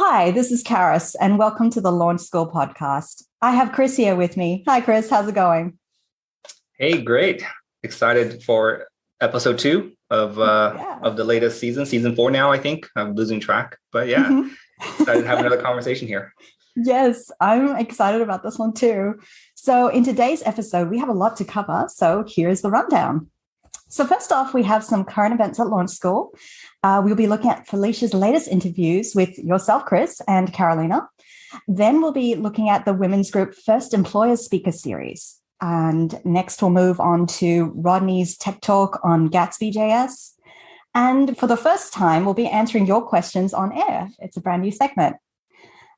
Hi, this is Karis, and welcome to the Launch School podcast. I have Chris here with me. Hi, Chris. How's it going? Hey, great. Excited for episode 2 of the latest season 4 now, I think. I'm losing track. But yeah, Mhm. excited to have another conversation here. Yes, I'm excited about this one too. So, in today's episode, we have a lot to cover. So, here's the rundown. So, first off, we have some current events at Launch School. We'll be looking at Felicia's latest interviews with yourself, Chris, and Carolina. Then we'll be looking at the Women's Group First Employers Speaker Series. And next, we'll move on to Rodney's Tech Talk on Gatsby.js. And for the first time, we'll be answering your questions on air. It's a brand new segment.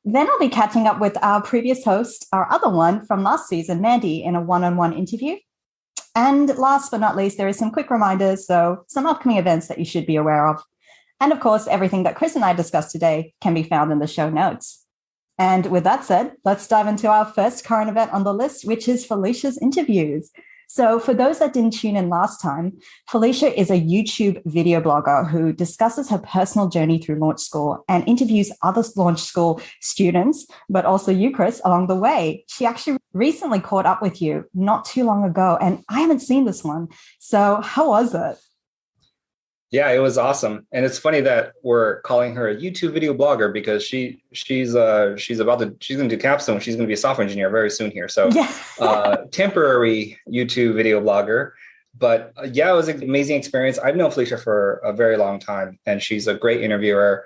Then I'll be catching up with our previous host, our other one from last season, Mandy, in a one-on-one interview. And last but not least, there is some quick reminders, so some upcoming events that you should be aware of. And of course, everything that Chris and I discussed today can be found in the show notes. And with that said, let's dive into our first current event on the list, which is Felicia's interviews. So for those that didn't tune in last time, Felicia is a YouTube video blogger who discusses her personal journey through Launch School and interviews other Launch School students, but also you, Chris, along the way. She actually recently caught up with you not too long ago, and I haven't seen this one. So how was it? Yeah, it was awesome. And it's funny that we're calling her a YouTube video blogger because she's going to do capstone. She's going to be a software engineer very soon here. So temporary YouTube video blogger. But yeah, it was an amazing experience. I've known Felicia for a very long time, and she's a great interviewer.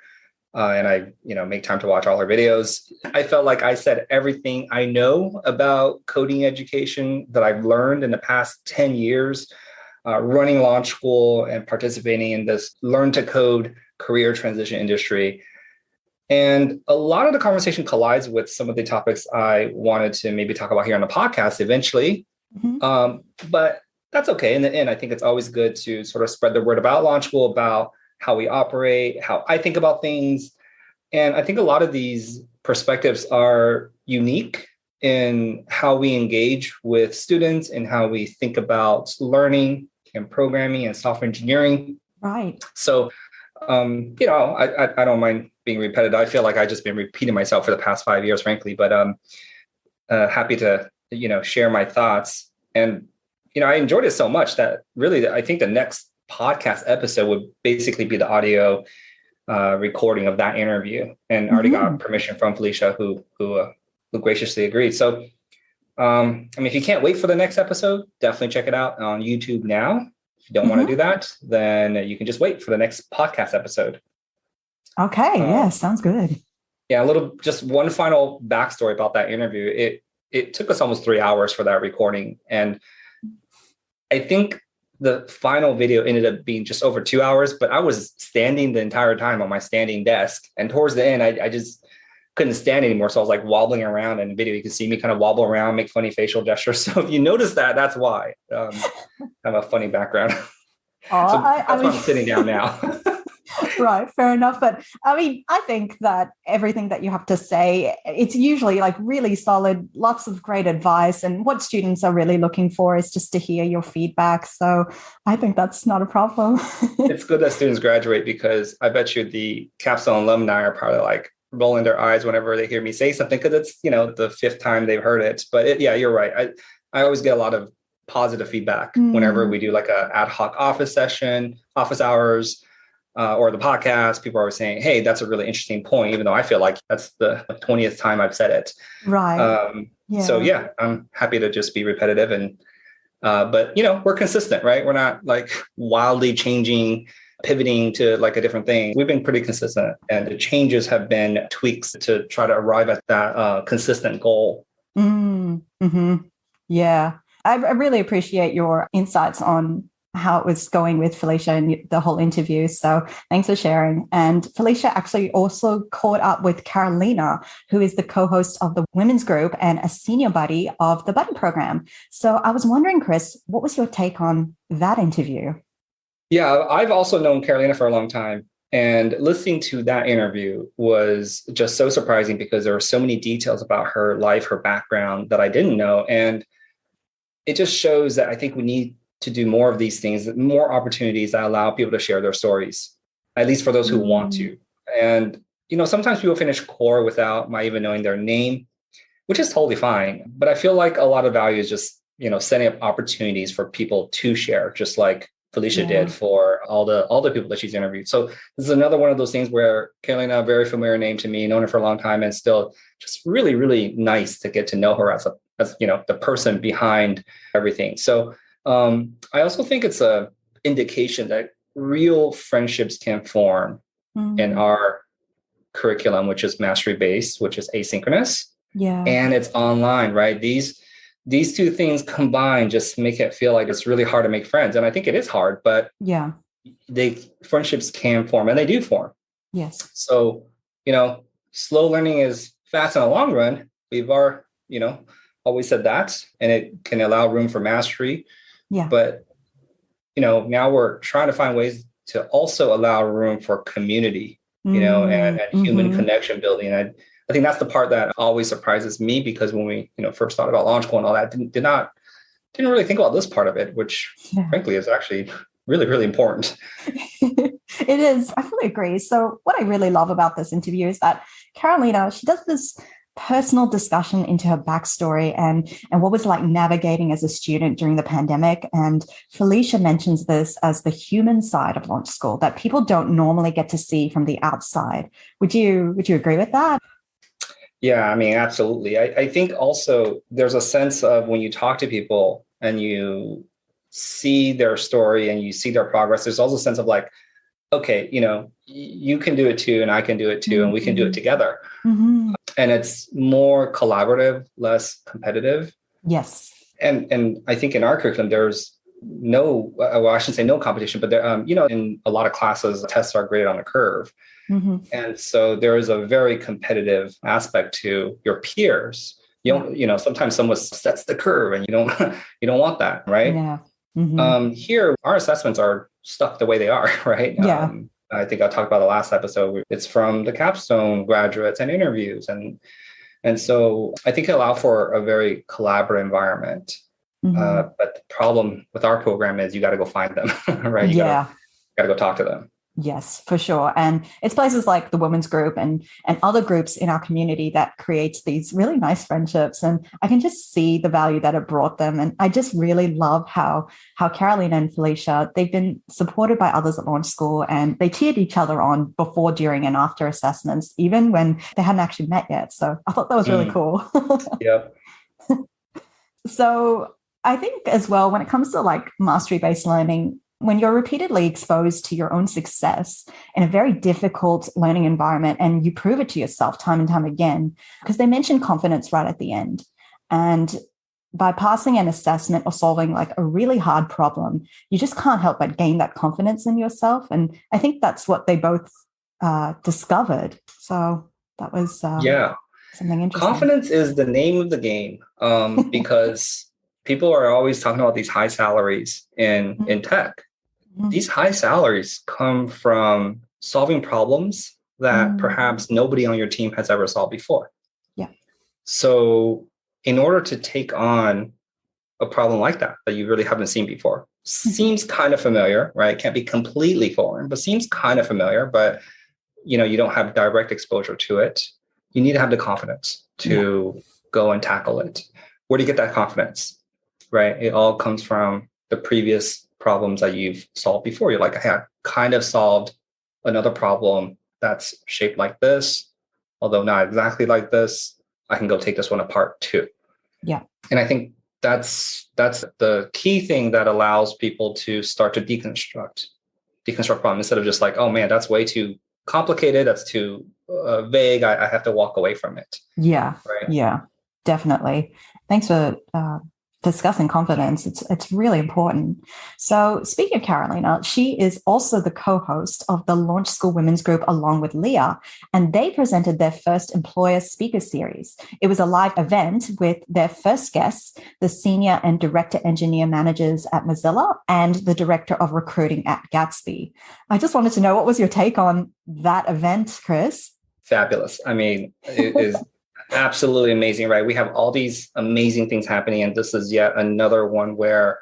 And I, make time to watch all her videos. I felt like I said everything I know about coding education that I've learned in the past 10 years. Running Launch School and participating in this learn to code career transition industry. And a lot of the conversation collides with some of the topics I wanted to maybe talk about here on the podcast eventually. Mm-hmm. But that's okay. In the end, I think it's always good to sort of spread the word about Launch School, about how we operate, how I think about things. And I think a lot of these perspectives are unique in how we engage with students and how we think about learning and programming and software engineering. Right. So, I don't mind being repetitive. I feel like I've just been repeating myself for the past 5 years, frankly, but happy to, share my thoughts. And, I enjoyed it so much that really, I think the next podcast episode would basically be the audio recording of that interview, and already got permission from Felicia, who graciously agreed. So, if you can't wait for the next episode, definitely check it out on YouTube now. If you don't want to do that, then you can just wait for the next podcast episode. Okay. Yeah, sounds good. Yeah, just one final backstory about that interview. It took us almost 3 hours for that recording. And I think the final video ended up being just over 2 hours, but I was standing the entire time on my standing desk. And towards the end, I just couldn't stand anymore. So I was like wobbling around in the video. You can see me kind of wobble around, make funny facial gestures. So if you notice that, that's why. I have a funny background. So that's why I'm sitting down now. Right, fair enough. But I think that everything that you have to say, it's usually like really solid, lots of great advice. And what students are really looking for is just to hear your feedback. So I think that's not a problem. It's good that students graduate, because I bet you the capstone alumni are probably like rolling their eyes whenever they hear me say something, because it's, the 5th time they've heard it. But yeah, you're right. I always get a lot of positive feedback whenever we do like a ad hoc office session, office hours, or the podcast. People are always saying, hey, that's a really interesting point, even though I feel like that's the 20th time I've said it. Right. So yeah, I'm happy to just be repetitive. And but we're consistent, right? We're not like wildly changing, pivoting to like a different thing. We've been pretty consistent, and the changes have been tweaks to try to arrive at that consistent goal. Mm-hmm. Yeah. I really appreciate your insights on how it was going with Felicia and the whole interview. So thanks for sharing. And Felicia actually also caught up with Carolina, who is the co-host of the Women's Group and a senior buddy of the Button program. So I was wondering, Chris, what was your take on that interview? Yeah, I've also known Carolina for a long time. And listening to that interview was just so surprising, because there were so many details about her life, her background that I didn't know. And it just shows that I think we need to do more of these things, more opportunities that allow people to share their stories, at least for those who want to. And sometimes people finish core without my even knowing their name, which is totally fine. But I feel like a lot of value is just, setting up opportunities for people to share, just like Felicia did for all the people that she's interviewed. So this is another one of those things where Carolina, a very familiar name to me, known her for a long time, and still just really, really nice to get to know her as the person behind everything. So I also think it's a indication that real friendships can form in our curriculum, which is mastery based, which is asynchronous. Yeah. And it's online, right? These two things combined just make it feel like it's really hard to make friends. And I think it is hard, but friendships can form, and they do form. Yes. So, slow learning is fast in the long run. We've always said that, and it can allow room for mastery. Yeah. But, now we're trying to find ways to also allow room for community, and human connection building. And I think that's the part that always surprises me, because when we, first thought about Launch School and all that, didn't really think about this part of it, which frankly is actually really, really important. It is. I fully agree. So what I really love about this interview is that Carolina, she does this personal discussion into her backstory and what was like navigating as a student during the pandemic. And Felicia mentions this as the human side of Launch School that people don't normally get to see from the outside. Would you agree with that? Yeah, I mean, absolutely. I think also there's a sense of when you talk to people and you see their story and you see their progress, there's also a sense of like, okay, you can do it too, and I can do it too, and we can do it together. And it's more collaborative, less competitive. Yes. And I think in our curriculum, there's I shouldn't say no competition, but there, in a lot of classes, tests are graded on a curve. And so there is a very competitive aspect to your peers. Sometimes someone sets the curve and you don't want that, right? Yeah. Here, our assessments are stuck the way they are, right? Yeah. I think I talked about the last episode. It's from the capstone graduates and interviews. And so I think it allows for a very collaborative environment. But the problem with our program is you got to go find them, right? You got to go talk to them. Yes, for sure. And it's places like the women's group and other groups in our community that creates these really nice friendships. And I can just see the value that it brought them. And I just really love how Carolina and Felicia, they've been supported by others at Launch School, and they cheered each other on before, during, and after assessments, even when they hadn't actually met yet. So I thought that was really cool. Yeah. So I think as well, when it comes to like mastery-based learning, when you're repeatedly exposed to your own success in a very difficult learning environment and you prove it to yourself time and time again, because they mention confidence right at the end. And by passing an assessment or solving like a really hard problem, you just can't help but gain that confidence in yourself. And I think that's what they both discovered. So that was something interesting. Confidence is the name of the game because people are always talking about these high salaries in tech. These high salaries come from solving problems that perhaps nobody on your team has ever solved before. Yeah. So in order to take on a problem like that you really haven't seen before, seems kind of familiar, right? Can't be completely foreign, but seems kind of familiar, but you don't have direct exposure to it. You need to have the confidence to go and tackle it. Where do you get that confidence? Right? It all comes from the previous problems that you've solved before. You're like, hey, I kind of solved another problem that's shaped like this, although not exactly like this. I can go take this one apart too. Yeah. And I think that's the key thing that allows people to start to deconstruct problems instead of just like, oh man, that's way too complicated. That's too vague. I have to walk away from it. Yeah. Right. Yeah, definitely. Thanks for discussing confidence. It's really important. So speaking of Carolina, she is also the co-host of the Launch School Women's Group along with Leah, and they presented their first employer speaker series. It was a live event with their first guests, the senior and director engineer managers at Mozilla and the director of recruiting at Gatsby. I just wanted to know, what was your take on that event, Chris? Fabulous. I mean, it is absolutely amazing, right? We have all these amazing things happening, and this is yet another one where,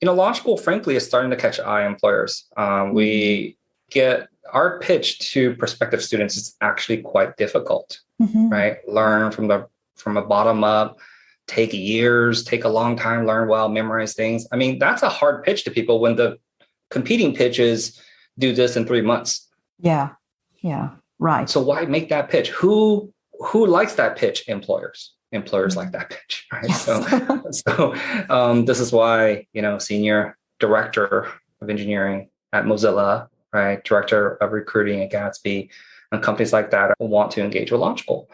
Launch School, frankly, is starting to catch eye on employers. We get our pitch to prospective students is actually quite difficult, right? Learn from a bottom up, take years, take a long time, learn well, memorize things. I mean, that's a hard pitch to people when the competing pitch is do this in 3 months. Yeah. Yeah. Right. So why make that pitch? Who likes that pitch? Employers like that pitch, right? Yes. So this is why, senior director of engineering at Mozilla, right? Director of recruiting at Gatsby, and companies like that want to engage with Launch School.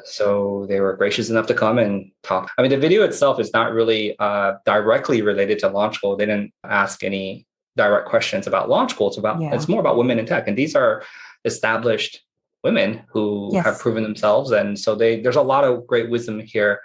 So they were gracious enough to come and talk. I mean, the video itself is not really directly related to Launch School. They didn't ask any direct questions about Launch School. It's more about women in tech. And these are established women who have proven themselves. And so there's a lot of great wisdom here.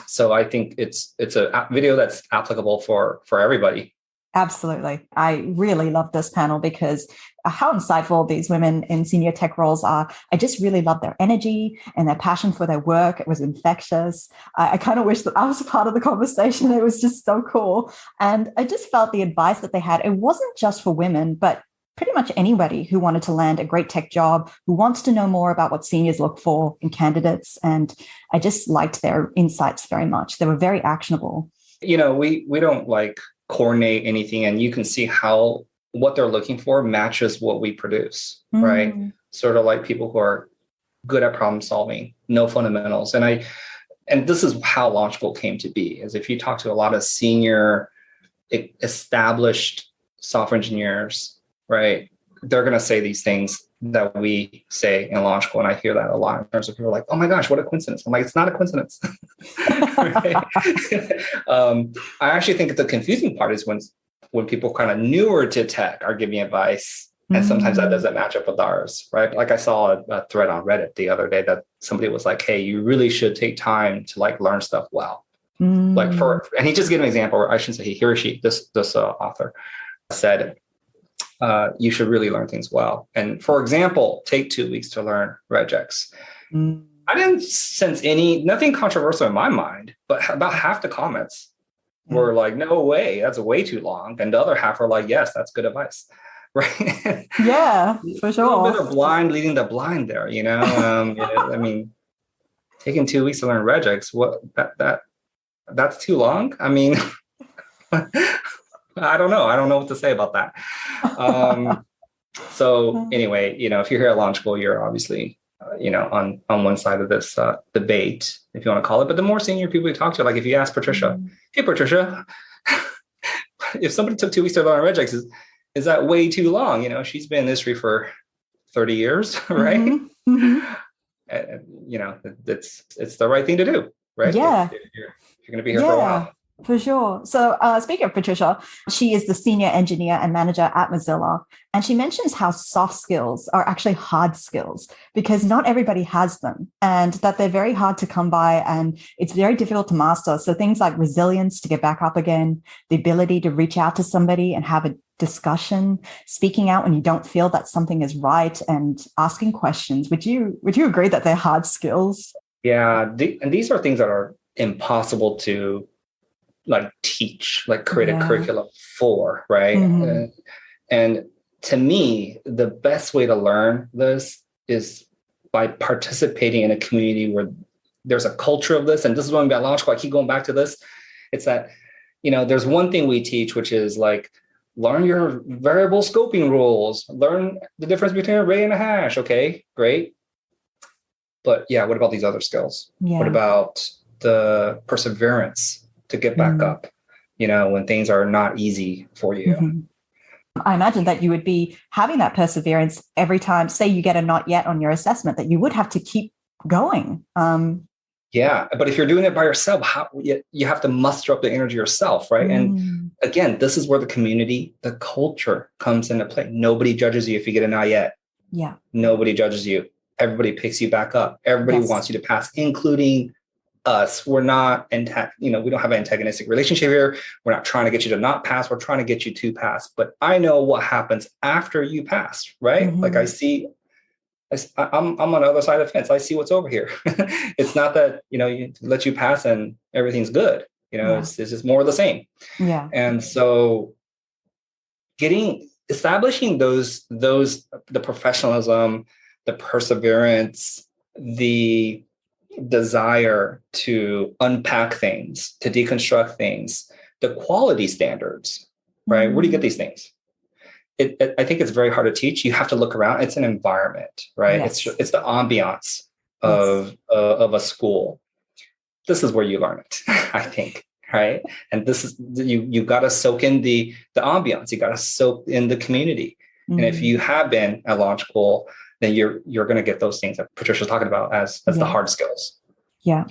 So I think it's a video that's applicable for everybody. Absolutely. I really love this panel because how insightful these women in senior tech roles are. I just really love their energy and their passion for their work. It was infectious. I kind of wish that I was a part of the conversation. It was just so cool. And I just felt the advice that they had, it wasn't just for women, but pretty much anybody who wanted to land a great tech job, who wants to know more about what seniors look for in candidates. And I just liked their insights very much. They were very actionable. We don't coordinate anything, and you can see how what they're looking for matches what we produce, right? Sort of like people who are good at problem solving, no fundamentals. And this is how Launch School came to be, is if you talk to a lot of senior established software engineers, right, they're going to say these things that we say in Launch School. And I hear that a lot in terms of people like, oh my gosh, what a coincidence. I'm like, it's not a coincidence. I actually think the confusing part is when people kind of newer to tech are giving advice, and sometimes that doesn't match up with ours, right? Like I saw a thread on Reddit the other day that somebody was like, hey, you really should take time to learn stuff well. And he just gave an example, or I shouldn't say he or she, this author said, you should really learn things well. And for example, take 2 weeks to learn regex. I didn't sense nothing controversial in my mind, but about half the comments were like, no way, that's way too long. And the other half are like, yes, that's good advice. Right. Yeah, for sure. A little bit of blind leading the blind there, I mean, taking 2 weeks to learn regex, that's too long. I mean, I don't know. I don't know what to say about that. So anyway, if you're here at Launch School, you're obviously, on one side of this debate, if you want to call it. But the more senior people you talk to, like if you ask Patricia, hey, Patricia, if somebody took 2 weeks to learn regex, is that way too long? She's been in this industry for 30 years, right? It's the right thing to do, right? Yeah. If you're going to be here for a while. For sure. So speaking of Patricia, she is the senior engineer and manager at Mozilla. And she mentions how soft skills are actually hard skills because not everybody has them and that they're very hard to come by and it's very difficult to master. So things like resilience to get back up again, the ability to reach out to somebody and have a discussion, speaking out when you don't feel that something is right and asking questions. Would you agree that they're hard skills? Yeah. And these are things that are impossible to teach, create a curriculum for, right? And to me, the best way to learn this is by participating in a community where there's a culture of this. And this is when we got Launch School. I keep going back to this. It's that, there's one thing we teach, which is learn your variable scoping rules, learn the difference between array and a hash. Okay, great. But yeah, what about these other skills? Yeah. What about the perseverance to get back up, when things are not easy for you? I imagine that you would be having that perseverance every time, say you get a not yet on your assessment, that you would have to keep going. Yeah, but if you're doing it by yourself, you have to muster up the energy yourself, right? And again, this is where the community, the culture comes into play. Nobody judges you if you get a not yet. Yeah. Nobody judges you. Everybody picks you back up. Everybody wants you to pass, including us. We're not, we don't have an antagonistic relationship here. We're not trying to get you to not pass. We're trying to get you to pass. But I know what happens after you pass, right? I'm on the other side of the fence. I see what's over here. It's not that, you let you pass and everything's good. It's just more of the same. Yeah. And so getting establishing the professionalism, the perseverance, the desire to unpack things, to deconstruct things, the quality standards, right? Where do you get these things? I think it's very hard to teach. You have to look around. It's an environment, right? Yes. It's the ambiance of a school. This is where you learn it, I think, right? And this is you got to soak in the ambiance. You got to soak in the community. And if you have been at launch school, then you're going to get those things that Patricia's talking about as the hard skills. Yeah.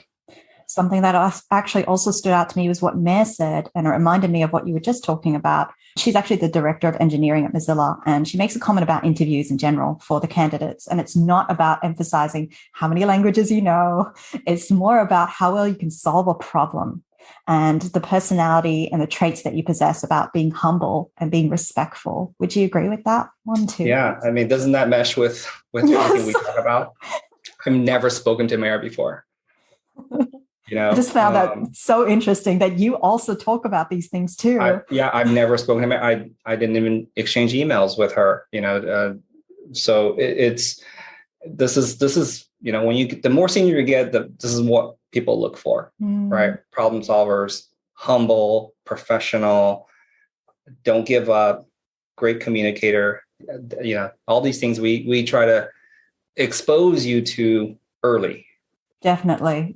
Something that actually also stood out to me was what Mare said, and it reminded me of what you were just talking about. She's actually the director of engineering at Mozilla, and she makes a comment about interviews in general for the candidates. And it's not about emphasizing how many languages you know. It's more about how well you can solve a problem and the personality and the traits that you possess about being humble and being respectful. Would you agree with that one too? Yeah. I mean, doesn't that mesh with everything we talk about? I've never spoken to Mare before. I just found that so interesting that you also talk about these things too. I've never spoken to her. I didn't even exchange emails with her, so this is, when you get, the more senior you get, this is what people look for, right? Problem solvers, humble, professional, don't give up, great communicator, all these things we try to expose you to early. Definitely.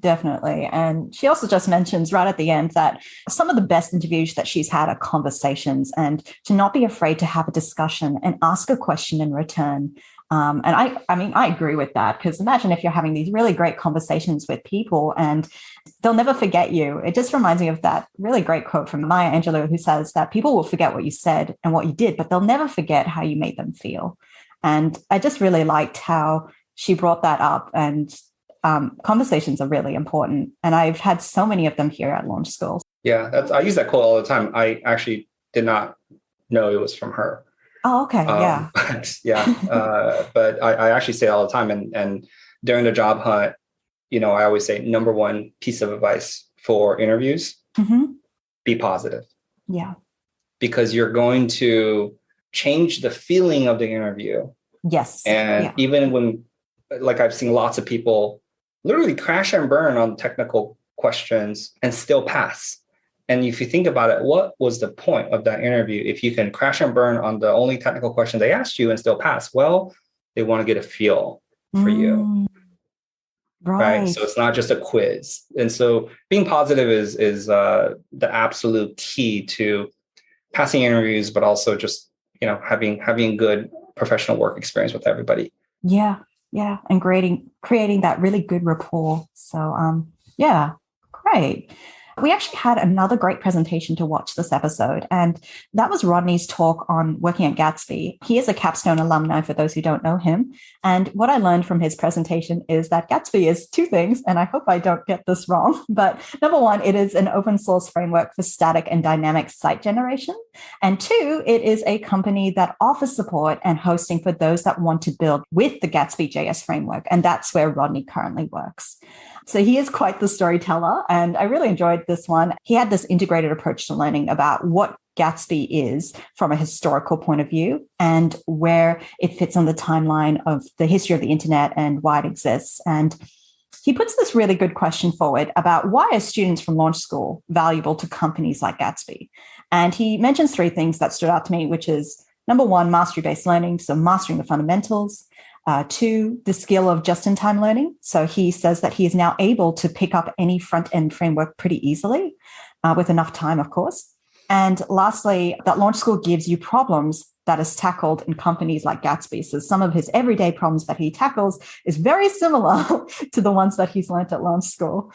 And she also just mentions right at the end that some of the best interviews that she's had are conversations, and to not be afraid to have a discussion and ask a question in return. And I agree with that, because imagine if you're having these really great conversations with people and they'll never forget you. It just reminds me of that really great quote from Maya Angelou, who says that people will forget what you said and what you did, but they'll never forget how you made them feel. And I just really liked how she brought that up, and conversations are really important. And I've had so many of them here at Launch School. Yeah, I use that quote all the time. I actually did not know it was from her. Oh, okay. Yeah. But I actually say it all the time. And during the job hunt, I always say number one piece of advice for interviews, be positive. Yeah. Because you're going to change the feeling of the interview. Yes. And even when, like, I've seen lots of people literally crash and burn on technical questions and still pass. And if you think about it, what was the point of that interview if you can crash and burn on the only technical question they asked you and still pass? Well, they want to get a feel for you. Right. So it's not just a quiz. And so being positive is the absolute key to passing interviews, but also just, having good professional work experience with everybody. Yeah. And creating that really good rapport. So, great. We actually had another great presentation to watch this episode, and that was Rodney's talk on working at Gatsby. He is a Capstone alumni, for those who don't know him. And what I learned from his presentation is that Gatsby is two things, and I hope I don't get this wrong. But number one, it is an open source framework for static and dynamic site generation. And two, it is a company that offers support and hosting for those that want to build with the Gatsby JS framework. And that's where Rodney currently works. So he is quite the storyteller, and I really enjoyed this one. He had this integrated approach to learning about what Gatsby is from a historical point of view and where it fits on the timeline of the history of the internet and why it exists. And he puts this really good question forward about why are students from Launch School valuable to companies like Gatsby? And he mentions three things that stood out to me, which is number one, mastery-based learning, so mastering the fundamentals. Two, the skill of just-in-time learning. So he says that he is now able to pick up any front-end framework pretty easily, with enough time, of course. And lastly, that Launch School gives you problems that is tackled in companies like Gatsby. So some of his everyday problems that he tackles is very similar to the ones that he's learned at Launch School.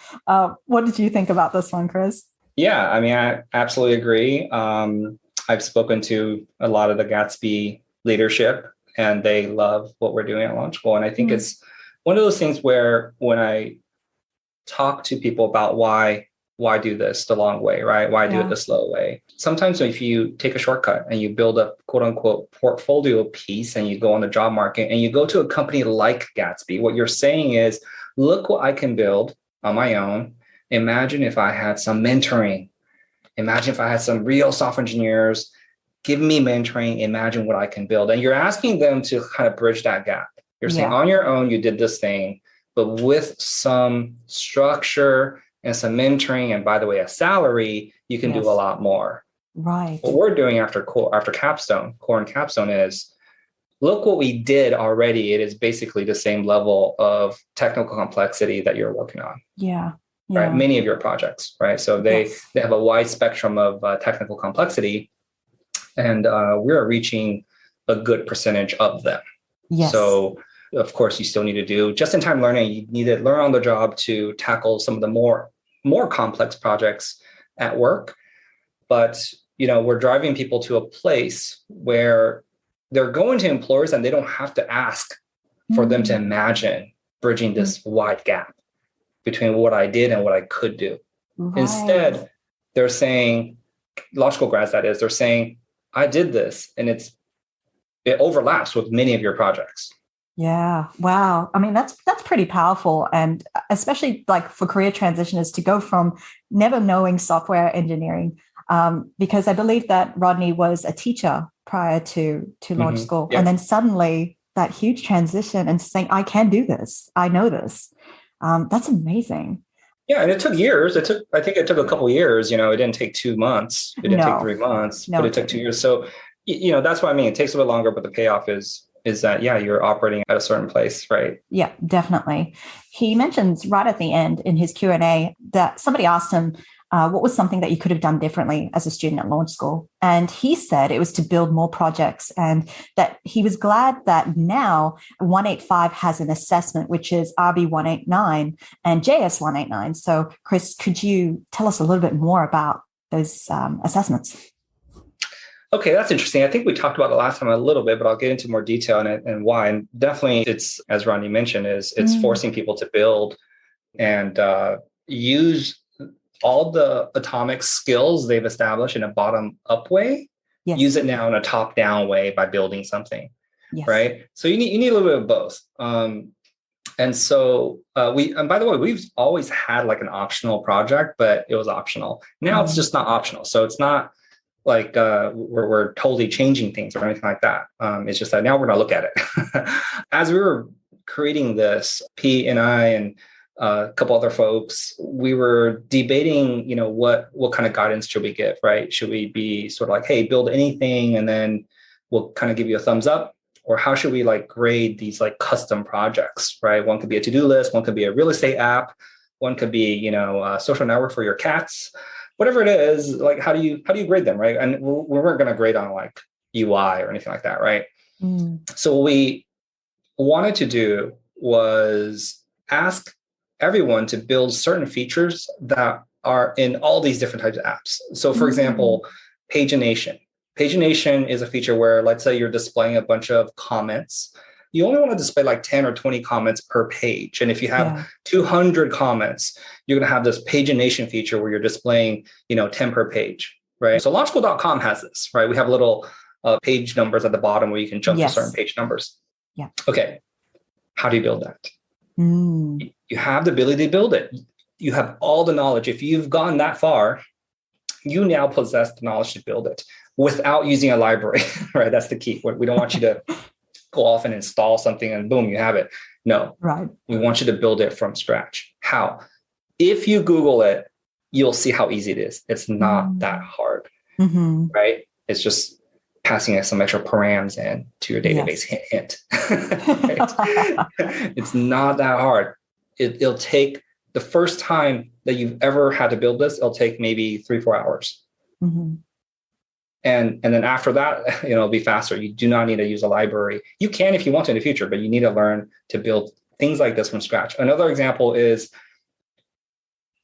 What did you think about this one, Chris? Yeah, I mean, I absolutely agree. I've spoken to a lot of the Gatsby leadership, and they love what we're doing at Launch School. And I think it's one of those things where when I talk to people about why do this the long way, right? Why do it the slow way? Sometimes if you take a shortcut and you build a quote unquote portfolio piece and you go on the job market and you go to a company like Gatsby, what you're saying is, look what I can build on my own. Imagine if I had some mentoring. Imagine if I had some real software engineers give me mentoring, imagine what I can build. And you're asking them to kind of bridge that gap. You're saying on your own, you did this thing, but with some structure and some mentoring, and by the way, a salary, you can do a lot more. Right. What we're doing after core and capstone is, look what we did already. It is basically the same level of technical complexity that you're working on. Yeah. Right. Many of your projects, right? So they have a wide spectrum of technical complexity, and we're reaching a good percentage of them. Yes. So of course, you still need to do just-in-time learning. You need to learn on the job to tackle some of the more complex projects at work. But we're driving people to a place where they're going to employers and they don't have to ask for them to imagine bridging this wide gap between what I did and what I could do. Right. Instead, they're saying, law school grads, that is, they're saying, I did this, and it overlaps with many of your projects. Yeah. Wow. I mean, that's pretty powerful. And especially like for career transitioners to go from never knowing software engineering, because I believe that Rodney was a teacher prior to launch school. Yep. And then suddenly that huge transition and saying, I can do this. I know this. That's amazing. Yeah. And it took years. I think it took a couple of years. It didn't take 2 months. It didn't take 3 months, but it took 2 years. So, that's what I mean. It takes a bit longer, but the payoff is that, you're operating at a certain place, right? Yeah, definitely. He mentions right at the end in his Q&A that somebody asked him, what was something that you could have done differently as a student at launch school? And he said it was to build more projects, and that he was glad that now 185 has an assessment, which is RB 189 and JS 189. So Chris, could you tell us a little bit more about those assessments? Okay, that's interesting. I think we talked about it last time a little bit, but I'll get into more detail on it and why. And definitely it's, as Rodney mentioned, it's forcing people to build and use all the atomic skills they've established in a bottom-up way, use it now in a top-down way by building something, right? So you need a little bit of both. And so and by the way, we've always had like an optional project, but it was optional. Now it's just not optional. So it's not like we're totally changing things or anything like that. It's just that now we're going to look at it. As we were creating this, Pete and I and a couple other folks, we were debating, what kind of guidance should we give, right? Should we be sort of like, hey, build anything and then we'll kind of give you a thumbs up? Or how should we like grade these like custom projects, right? One could be a to-do list, one could be a real estate app, one could be, a social network for your cats. Whatever it is, like how do you grade them, right? And we weren't going to grade on like UI or anything like that, right? So what we wanted to do was ask everyone to build certain features that are in all these different types of apps. So for example, pagination. Pagination is a feature where, let's say you're displaying a bunch of comments. You only want to display like 10 or 20 comments per page. And if you have 200 comments, you're going to have this pagination feature where you're displaying, 10 per page, right? So launchschool.com has this, right? We have little page numbers at the bottom where you can jump to certain page numbers. Yeah. Okay. How do you build that? You have the ability to build it. You have all the knowledge. If you've gone that far, you now possess the knowledge to build it without using a library, right? That's the key. We don't want you to go off and install something and boom, you have it. No, right. We want you to build it from scratch. How? If you Google it, you'll see how easy it is. It's not that hard, right? It's just passing some extra params in to your database hint. It's not that hard. It'll take the first time that you've ever had to build this, it'll take maybe 3-4 hours. And then after that, it'll be faster. You do not need to use a library. You can if you want to in the future, but you need to learn to build things like this from scratch. Another example is,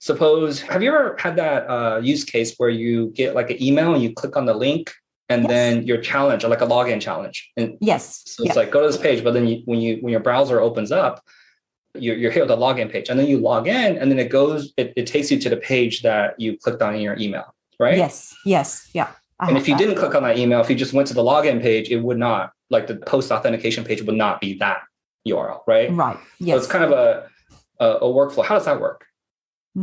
have you ever had that use case where you get like an email and you click on the link and then your challenge, or like a login challenge? And so it's like, go to this page, but then when your browser opens up, you're hit with a login page, and then you log in, and then it takes you to the page that you clicked on in your email, right? Yes. Yeah. And if you didn't click on that email, if you just went to the login page, it would not, like the post authentication page would not be that URL, right? Right. Yes. So it's kind of a workflow. How does that work?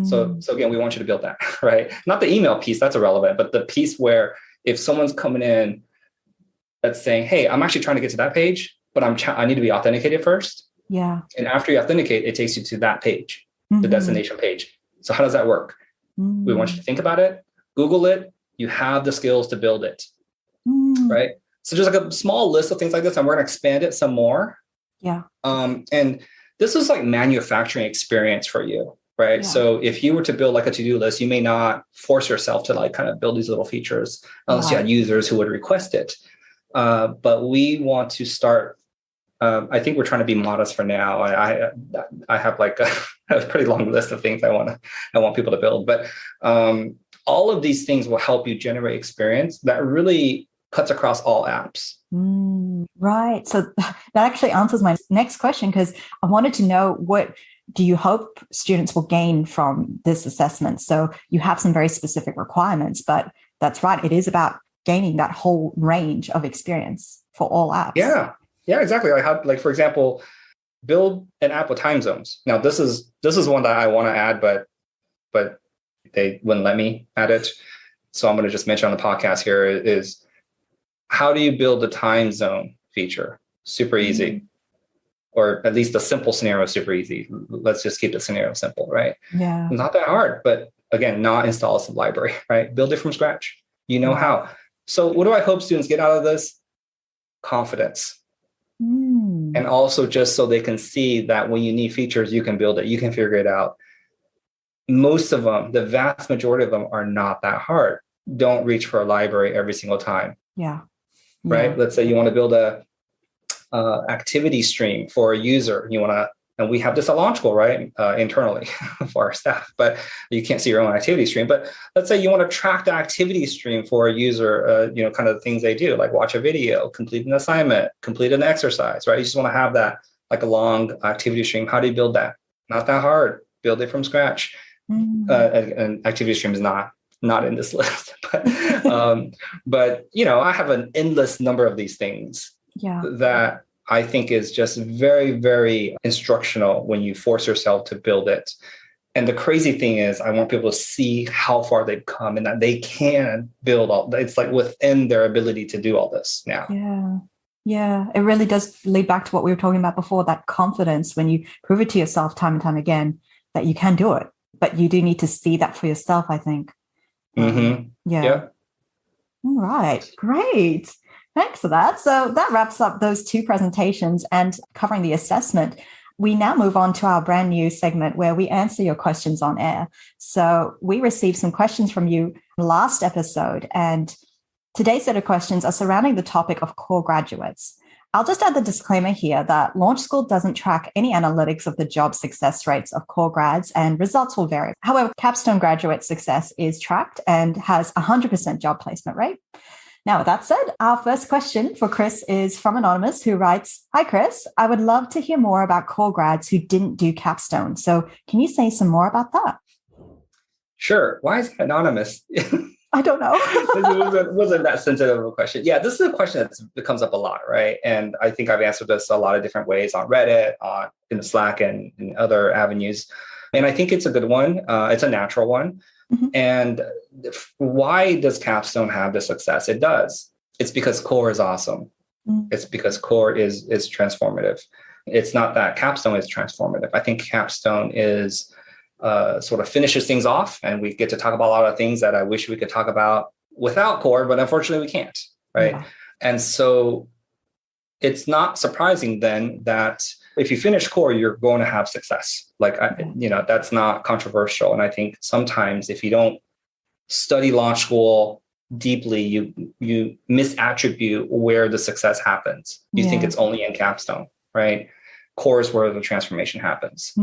So again, we want you to build that, right? Not the email piece, that's irrelevant, but the piece where if someone's coming in that's saying, hey, I'm actually trying to get to that page, but I need to be authenticated first. Yeah. And after you authenticate, it takes you to that page, the destination page. So how does that work? We want you to think about it, Google it. You have the skills to build it, right? So just like a small list of things like this, and we're going to expand it some more. Yeah. And this is like manufacturing experience for you, right? Yeah. So if you were to build like a to-do list, you may not force yourself to like kind of build these little features unless you had users who would request it. But we want to start. I think we're trying to be modest for now. I have like a pretty long list of things I want people to build, but all of these things will help you generate experience that really cuts across all apps. Right. So that actually answers my next question, because I wanted to know, what do you hope students will gain from this assessment? So you have some very specific requirements, but that's right. It is about gaining that whole range of experience for all apps. Yeah, exactly. Like for example, build an app with time zones. Now this is one that I want to add, but they wouldn't let me add it. So I'm going to just mention on the podcast here is, how do you build the time zone feature? Super easy. Or at least the simple scenario is super easy. Let's just keep the scenario simple, right? Yeah. Not that hard, but again, not install a library, right? Build it from scratch. You know how. So what do I hope students get out of this? Confidence. And also just so they can see that when you need features, you can build it. You can figure it out. Most of them, the vast majority of them, are not that hard. Don't reach for a library every single time. Yeah. Right. Let's say you want to build a activity stream for a user. And we have this at Launch School, right? Internally for our staff, but you can't see your own activity stream. But let's say you want to track the activity stream for a user, kind of things they do, like watch a video, complete an assignment, complete an exercise, right? You just want to have that like a long activity stream. How do you build that? Not that hard. Build it from scratch. And activity stream is not in this list, but I have an endless number of these things that I think is just very, very instructional when you force yourself to build it. And the crazy thing is, I want people to see how far they've come and that they can build all. It's like within their ability to do all this now. Yeah. It really does lead back to what we were talking about before, that confidence when you prove it to yourself time and time again that you can do it. But you do need to see that for yourself, I think. Yeah. All right. Great. Thanks for that. So that wraps up those two presentations and covering the assessment. We now move on to our brand new segment where we answer your questions on air. So we received some questions from you last episode, and today's set of questions are surrounding the topic of core graduates. I'll just add the disclaimer here that Launch School doesn't track any analytics of the job success rates of core grads, and results will vary. However, Capstone graduate success is tracked and has 100% job placement rate. Now, with that said, our first question for Chris is from Anonymous, who writes, "Hi, Chris. I would love to hear more about core grads who didn't do Capstone. So can you say some more about that?" Sure. Why is it anonymous? I don't know. It wasn't that sensitive of a question. Yeah, this is a question that comes up a lot, right? And I think I've answered this a lot of different ways on Reddit, in Slack, and in other avenues. And I think it's a good one. It's a natural one. And why does Capstone have the success it does? It's because core is awesome. It's because core is transformative. It's not that Capstone is transformative. I think Capstone is sort of finishes things off, and we get to talk about a lot of things that I wish we could talk about without core, but unfortunately we can't, right? Yeah. And so it's not surprising then that if you finish core, you're going to have success. That's not controversial. And I think sometimes if you don't study Launch School deeply, you misattribute where the success happens. You think it's only in Capstone, right? Core is where the transformation happens.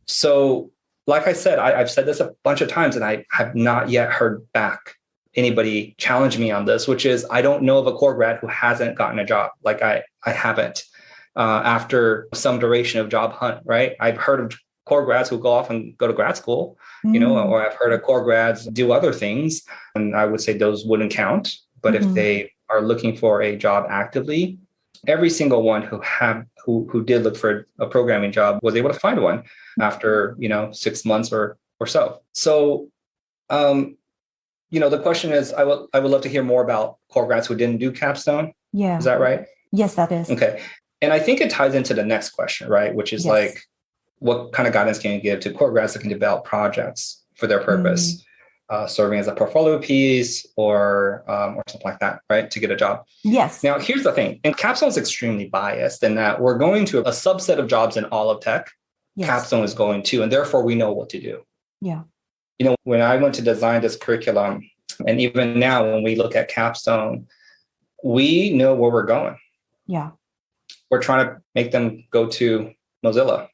So, like I said, I've said this a bunch of times, and I have not yet heard back anybody challenge me on this, which is I don't know of a core grad who hasn't gotten a job. Like I haven't after some duration of job hunt, right? I've heard of core grads who go off and go to grad school, or I've heard of core grads do other things, and I would say those wouldn't count. But if they are looking for a job actively, every single one who did look for a programming job was able to find one after 6 months or so. So the question is, I would love to hear more about core grads who didn't do capstone. Yeah. Is that right? Yes, that is. Okay. And I think it ties into the next question, right? Which is like, what kind of guidance can you give to core grads that can develop projects for their purpose, serving as a portfolio piece or something like that, right? To get a job. Yes. Now, here's the thing. And capstone is extremely biased in that we're going to a subset of jobs in all of tech. Yes. Capstone is going to, and therefore we know what to do. Yeah. When I went to design this curriculum, and even now when we look at capstone, we know where we're going. Yeah. We're trying to make them go to Mozilla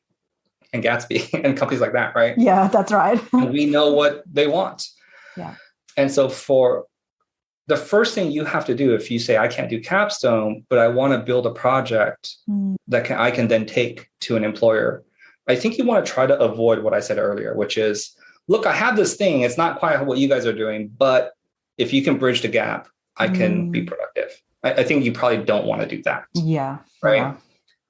and Gatsby and companies like that, right? Yeah, that's right. And we know what they want. Yeah. And so for the first thing you have to do, if you say, I can't do capstone, but I want to build a project that I can then take to an employer, I think you want to try to avoid what I said earlier, which is, look, I have this thing. It's not quite what you guys are doing, but if you can bridge the gap, I can be productive. I think you probably don't want to do that. Yeah. Right. Yeah.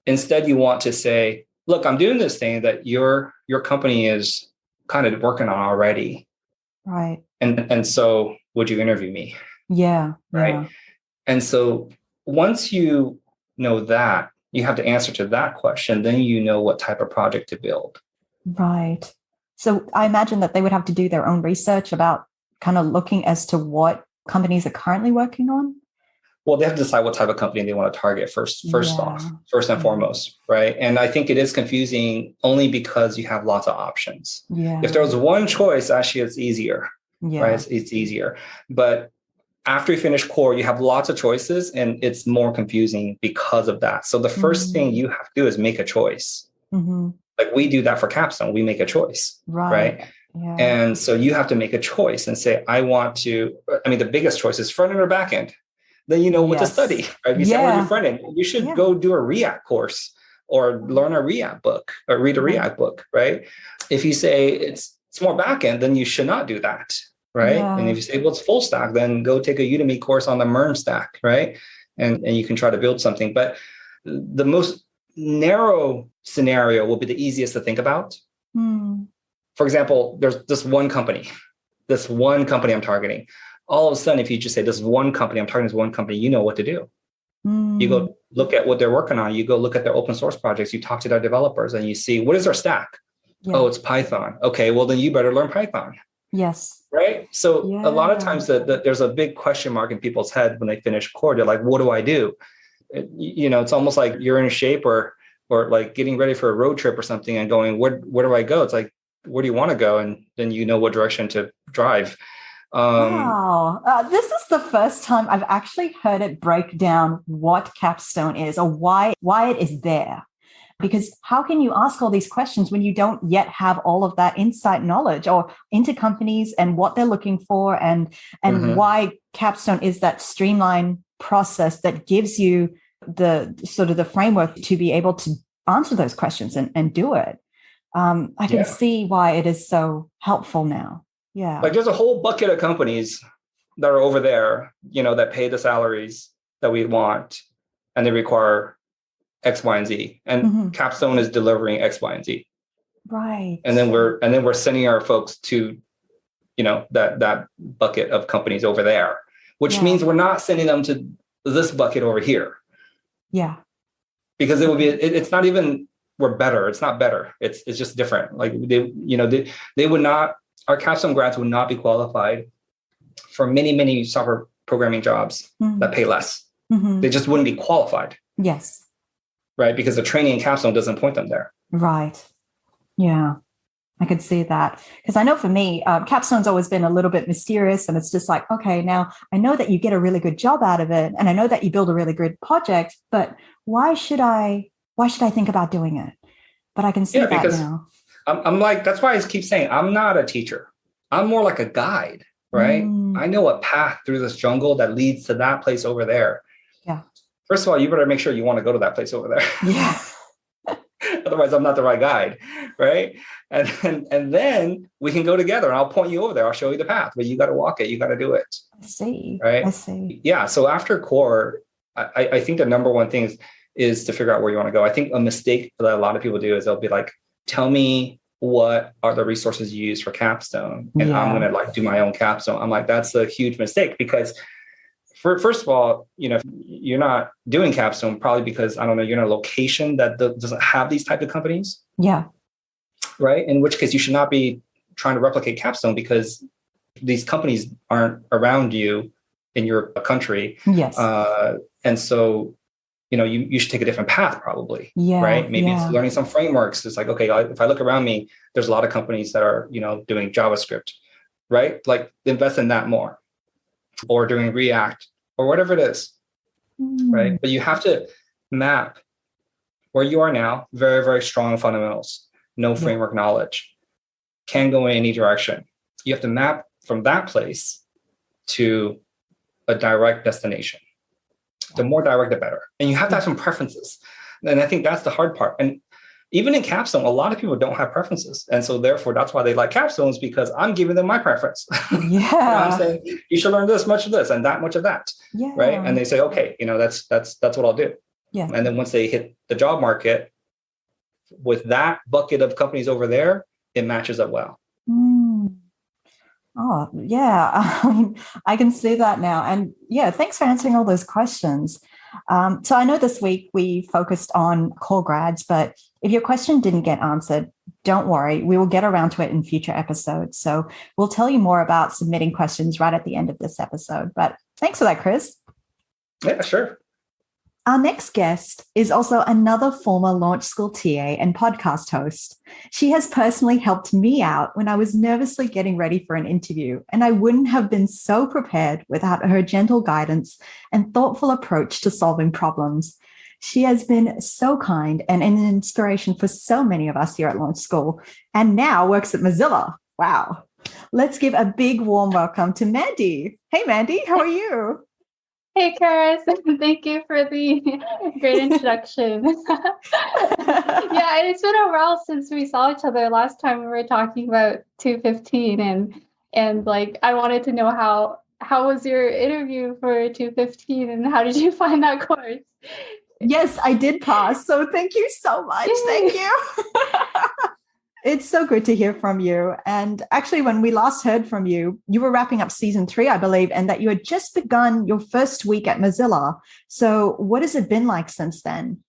Instead, you want to say, look, I'm doing this thing that your company is kind of working on already. Right. And so would you interview me? Yeah. Right. Yeah. And so once you know that, you have to answer to that question, then you know what type of project to build. Right. So I imagine that they would have to do their own research about kind of looking as to what companies are currently working on. Well, they have to decide what type of company they want to target first and foremost, right? And I think it is confusing only because you have lots of options. Yeah. If there was one choice, actually, it's easier, right? It's easier. But after you finish core, you have lots of choices and it's more confusing because of that. So the first thing you have to do is make a choice. Mm-hmm. Like we do that for capstone, we make a choice, right? Yeah. And so you have to make a choice and say, the biggest choice is front end or back end. Then you know what to study, right? If you say, well, you're front end, you should go do a React course or learn a React book or read a React book, right? If you say it's more back end, then you should not do that, right? Yeah. And if you say, well, it's full stack, then go take a Udemy course on the MERM stack, right? And you can try to build something. But the most narrow scenario will be the easiest to think about. For example, there's this one company I'm targeting. All of a sudden, if you just say this one company, I'm targeting this one company, you know what to do. You go look at what they're working on. You go look at their open source projects. You talk to their developers and you see, what is their stack? Yeah. Oh, it's Python. Okay, well, then you better learn Python. Yes. Right? So a lot of times there's a big question mark in people's head when they finish core. They're like, what do I do? It's almost like you're in shape or like getting ready for a road trip or something and going, where do I go? It's like, where do you want to go? And then you know what direction to drive. Wow. This is the first time I've actually heard it break down what capstone is or why it is there. Because how can you ask all these questions when you don't yet have all of that insight knowledge or into companies and what they're looking for and why capstone is that streamlined process that gives you the sort of the framework to be able to answer those questions and do it. I can see why it is so helpful now. Yeah. Like there's a whole bucket of companies that are over there, that pay the salaries that we want and they require X, Y, and Z. And capstone is delivering X, Y, and Z. Right. And then we're sending our folks to, that bucket of companies over there, which means we're not sending them to this bucket over here. Yeah. Because it would be, it's not even, we're better. It's not better. It's just different. Like they would not, our capstone grads would not be qualified for many, many software programming jobs that pay less. They just wouldn't be qualified. Yes. Right. Because the training in capstone doesn't point them there. Right. Yeah. I could see that. Because I know for me, capstone's always been a little bit mysterious. And it's just like, okay, now I know that you get a really good job out of it. And I know that you build a really good project, but why should I think about doing it? But I can see that, because I'm like, that's why I keep saying I'm not a teacher. I'm more like a guide, right? I know a path through this jungle that leads to that place over there. Yeah. First of all, you better make sure you want to go to that place over there. Yeah. Otherwise, I'm not the right guide, right? And then we can go together and I'll point you over there. I'll show you the path, but you got to walk it. You got to do it. I see. Right? I see. Yeah. So after core, I think the number one thing is to figure out where you want to go. I think a mistake that a lot of people do is they'll be like, tell me what are the resources you use for capstone, and I'm going to like do my own capstone. I'm like, that's a huge mistake, because first of all, you're not doing capstone probably because, I don't know, you're in a location that doesn't have these type of companies. Yeah. Right. In which case you should not be trying to replicate capstone, because these companies aren't around you in your country. Yes. And so, you should take a different path probably. Yeah. Right. Maybe it's learning some frameworks. It's like, okay, if I look around me, there's a lot of companies that are, doing JavaScript, right? Like invest in that more, or doing React or whatever it is. Right. But you have to map where you are now, very, very strong fundamentals, no framework knowledge, can go in any direction. You have to map from that place to a direct destination. The more direct, the better. And you have to have some preferences. And I think that's the hard part. And even in capstone, a lot of people don't have preferences. And so therefore, that's why they like capstones, because I'm giving them my preference. Yeah. I'm saying, you should learn this much of this and that much of that. Yeah. Right. And they say, okay, that's what I'll do. Yeah. And then once they hit the job market with that bucket of companies over there, it matches up well. Oh, yeah. I mean, I can see that now. And yeah, thanks for answering all those questions. So I know this week we focused on core grads, but if your question didn't get answered, don't worry. We will get around to it in future episodes. So we'll tell you more about submitting questions right at the end of this episode. But thanks for that, Chris. Yeah, sure. Our next guest is also another former Launch School TA and podcast host. She has personally helped me out when I was nervously getting ready for an interview, and I wouldn't have been so prepared without her gentle guidance and thoughtful approach to solving problems. She has been so kind and an inspiration for so many of us here at Launch School, and now works at Mozilla. Wow. Let's give a big warm welcome to Mandy. Hey, Mandy, how are you? Hey, Karis. Thank you for the great introduction. Yeah, it's been a while since we saw each other. Last time we were talking about 215, and like I wanted to know how was your interview for 215, and how did you find that course? Yes, I did pass. So thank you so much. Thank you. It's so good to hear from you. And actually, when we last heard from you, you were wrapping up season 3, I believe, and that you had just begun your first week at Mozilla. So what has it been like since then?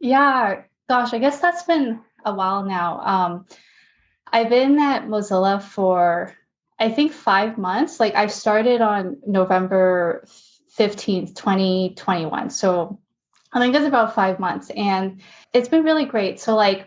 Yeah, gosh, I guess that's been a while now. I've been at Mozilla for, I think, 5 months. Like I started on November 15th, 2021. So I think it's about 5 months, and it's been really great. So like,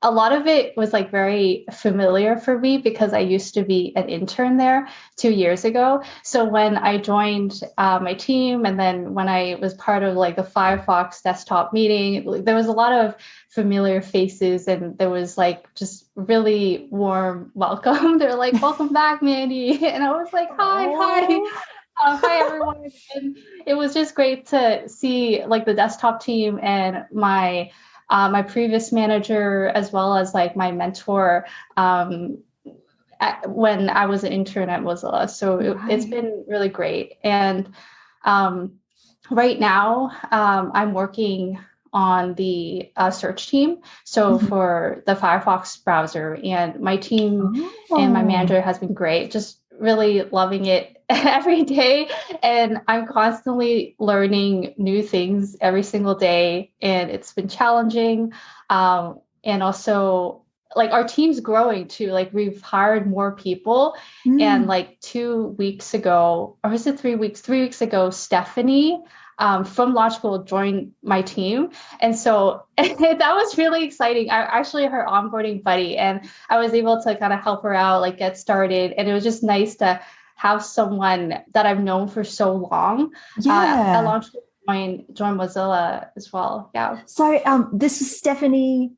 a lot of it was like very familiar for me because I used to be an intern there 2 years ago. So when I joined my team, and then when I was part of like the Firefox desktop meeting, there was a lot of familiar faces, and there was like just really warm welcome. They're like, welcome back, Mandy. And I was like, hi. Hi, everyone. And it was just great to see like the desktop team and my previous manager, as well as like my mentor when I was an intern at Mozilla. So it's been really great. And right now I'm working on the search team. So for the Firefox browser, and my team and my manager has been great. Just really loving it every day, and I'm constantly learning new things every single day, and it's been challenging, and also like our team's growing too. Like we've hired more people, and like 2 weeks ago, or was it 3 weeks? 3 weeks ago, Stephanie from Launch School joined my team. And so that was really exciting. I actually her onboarding buddy, and I was able to kind of help her out, like get started. And it was just nice to have someone that I've known for so long at Launch School join Mozilla as well. Yeah. Sorry, this is Stephanie.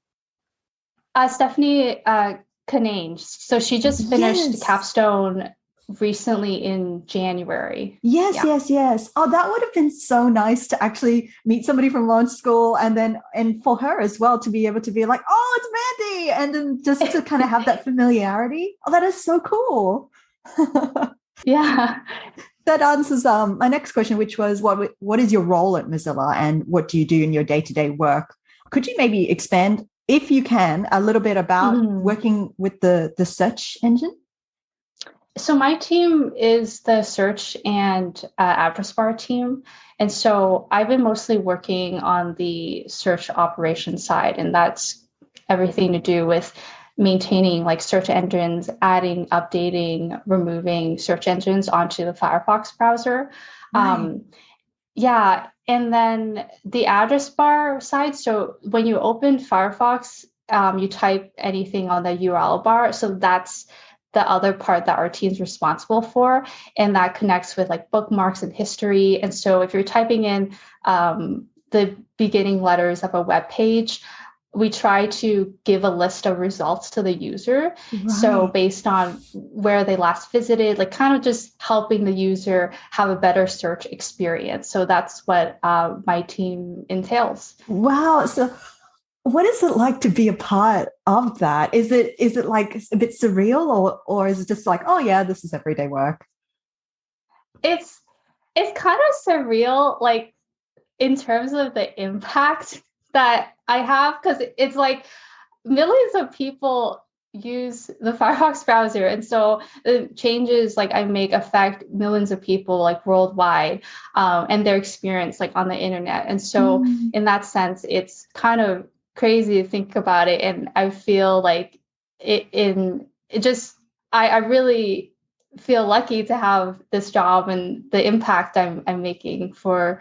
Stephanie Canange. So she just finished capstone recently in January. Yes. Oh, that would have been so nice to actually meet somebody from Launch School, and for her as well to be able to be like, oh, it's Mandy, and then just to kind of have that familiarity. Oh, that is so cool. Yeah. That answers my next question, which was what is your role at Mozilla, and what do you do in your day-to-day work? Could you maybe expand if you can, a little bit about working with the search engine? So my team is the search and address bar team. And so I've been mostly working on the search operations side, and that's everything to do with maintaining like search engines, adding, updating, removing search engines onto the Firefox browser. Right. Yeah. And then the address bar side. So when you open Firefox, you type anything on the URL bar. So that's the other part that our team's responsible for. And that connects with like bookmarks and history. And so if you're typing in the beginning letters of a web page, we try to give a list of results to the user. Right. So based on where they last visited, like kind of just helping the user have a better search experience. So that's what my team entails. Wow. So what is it like to be a part of that? Is it like a bit surreal, or is it just like, oh yeah, this is everyday work? It's kind of surreal, like in terms of the impact that I have, because it's like millions of people use the Firefox browser. And so the changes like I make affect millions of people like worldwide and their experience like on the internet. And so in that sense, it's kind of crazy to think about it. And I feel like I really feel lucky to have this job and the impact I'm making for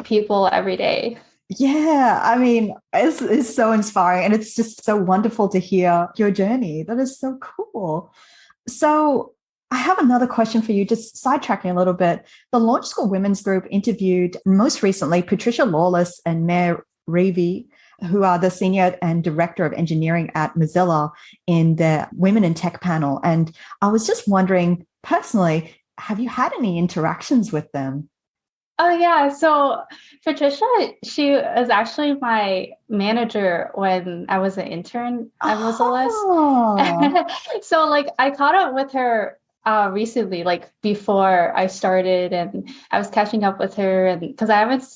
people every day. Yeah, I mean, it's so inspiring, and it's just so wonderful to hear your journey. That is so cool. So I have another question for you, just sidetracking a little bit. The Launch School Women's Group interviewed most recently Patricia Lawless and Mare Reevy, who are the Senior and Director of Engineering at Mozilla, in the Women in Tech panel. And I was just wondering, personally, have you had any interactions with them? Oh, yeah. So Patricia, she was actually my manager when I was an intern at Mozilla. Oh. So like I caught up with her recently, like before I started, and I was catching up with her, and because I haven't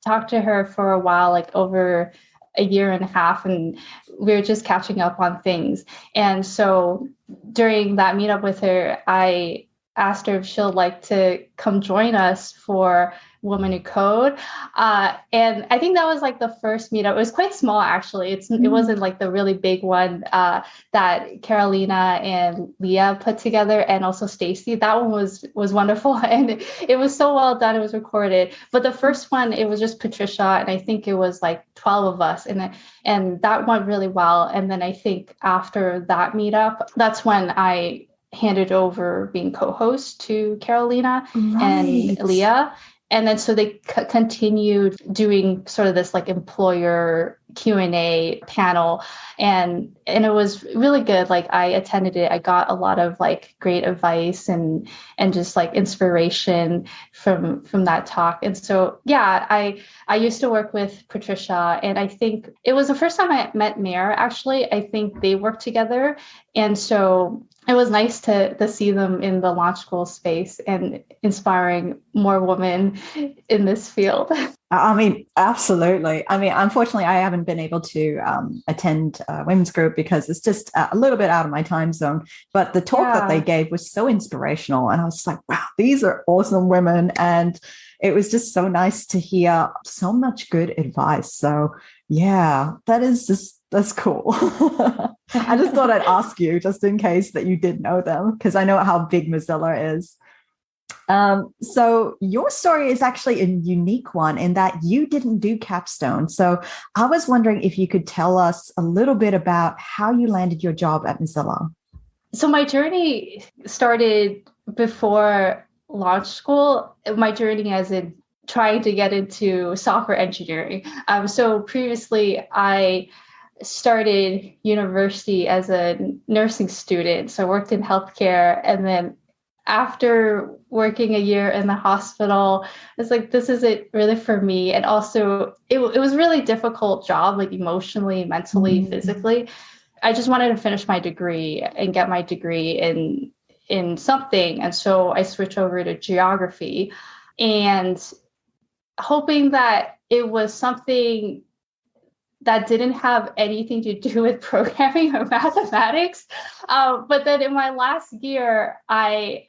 talked to her for a while, like over a year and a half, and we were just catching up on things. And so during that meetup with her, I asked her if she'll like to come join us for Women Who Code. And I think that was like the first meetup. It was quite small, actually. It wasn't like the really big one that Carolina and Leah put together, and also Stacy. That one was wonderful. And it was so well done. It was recorded. But the first one, it was just Patricia. And I think it was like 12 of us. And that went really well. And then I think after that meetup, that's when I handed over being co-host to Carolina and Leah. And then so they continued doing sort of this like employer Q&A panel. And it was really good. Like I attended it. I got a lot of like great advice and just like inspiration from that talk. And so, yeah, I used to work with Patricia, and I think it was the first time I met Mare, actually. I think they worked together. And so it was nice to see them in the launch school space and inspiring more women in this field. I mean, absolutely. I mean, unfortunately, I haven't been able to attend a women's group because it's just a little bit out of my time zone. But the talk that they gave was so inspirational. And I was like, wow, these are awesome women. And it was just so nice to hear so much good advice. So yeah, that's cool. I just thought I'd ask you just in case that you did know them, because I know how big Mozilla is. So your story is actually a unique one in that you didn't do capstone. So I was wondering if you could tell us a little bit about how you landed your job at Mozilla. So my journey started before launch school. My journey as in trying to get into software engineering. So previously I started university as a nursing student. So I worked in healthcare, and then after working a year in the hospital, it's like, this isn't really for me. And also it was a really difficult job, like emotionally, mentally, physically. I just wanted to finish my degree and get my degree in something. And so I switched over to geography, and hoping that it was something that didn't have anything to do with programming or mathematics. But then in my last year, I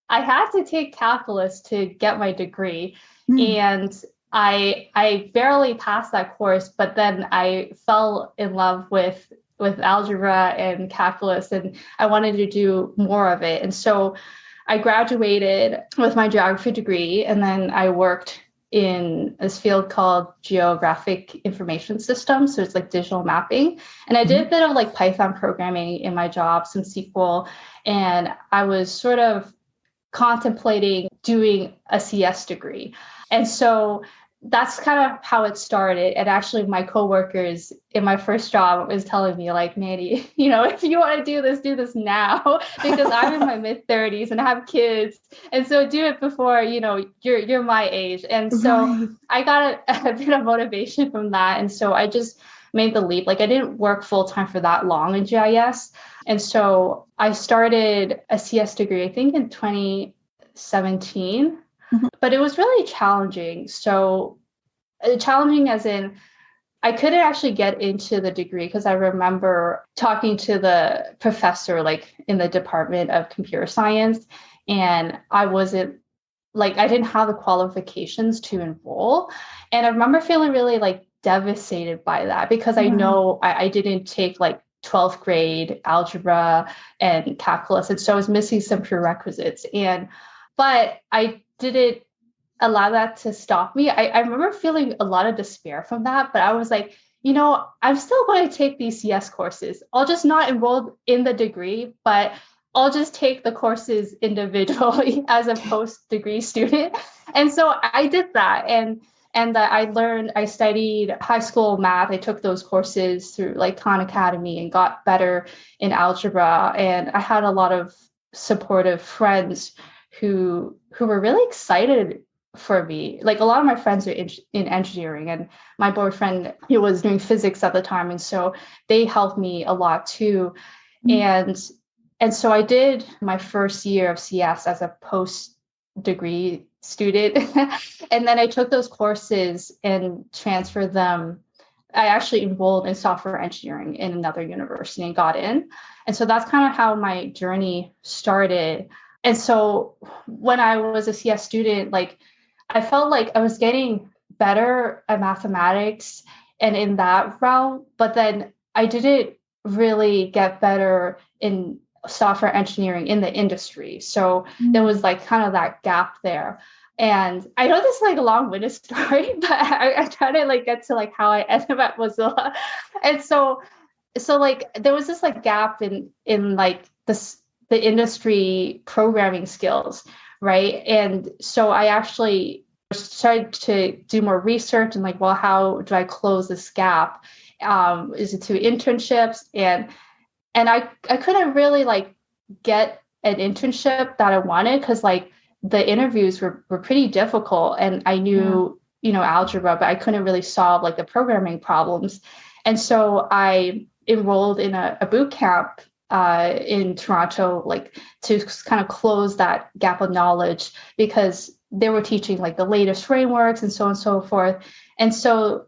had to take calculus to get my degree. And I barely passed that course, but then I fell in love with algebra and calculus, and I wanted to do more of it. And so I graduated with my geography degree, and then I worked in this field called geographic information systems. So it's like digital mapping. And I did a bit of like Python programming in my job, some SQL, and I was sort of contemplating doing a CS degree. And so that's kind of how it started. And actually my coworkers in my first job was telling me like, Mandy, if you want to do this now, because I'm in my mid 30s and I have kids. And so do it before, you're my age. And so I got a bit of motivation from that. And so I just made the leap. Like I didn't work full time for that long in GIS. And so I started a CS degree, I think in 2017. But it was really challenging. So challenging as in I couldn't actually get into the degree because I remember talking to the professor like in the Department of Computer Science, and I wasn't like, I didn't have the qualifications to enroll. And I remember feeling really like devastated by that because I know I didn't take like 12th grade algebra and calculus. And so I was missing some prerequisites. But I didn't allow that to stop me. I remember feeling a lot of despair from that, but I was like, I'm still going to take these CS courses. I'll just not enroll in the degree, but I'll just take the courses individually as a post-degree student. And so I did that. And I studied high school math. I took those courses through like Khan Academy and got better in algebra. And I had a lot of supportive friends who were really excited for me. Like a lot of my friends are in engineering, and my boyfriend, he was doing physics at the time. And so they helped me a lot too. And so I did my first year of CS as a post-degree student. And then I took those courses and transferred them. I actually enrolled in software engineering in another university and got in. And so that's kind of how my journey started. And so when I was a CS student, like I felt like I was getting better at mathematics and in that realm, but then I didn't really get better in software engineering in the industry. So there was like kind of that gap there. And I know this is like a long-winded story, but I try to like get to like how I ended up at Mozilla. And so like there was this like gap in like the industry programming skills, right? And so I actually started to do more research and like, well, how do I close this gap? Is it through internships? And I couldn't really like get an internship that I wanted because like the interviews were pretty difficult, and I knew, algebra, but I couldn't really solve like the programming problems. And so I enrolled in a boot camp in Toronto, like to kind of close that gap of knowledge, because they were teaching like the latest frameworks and so on and so forth. And so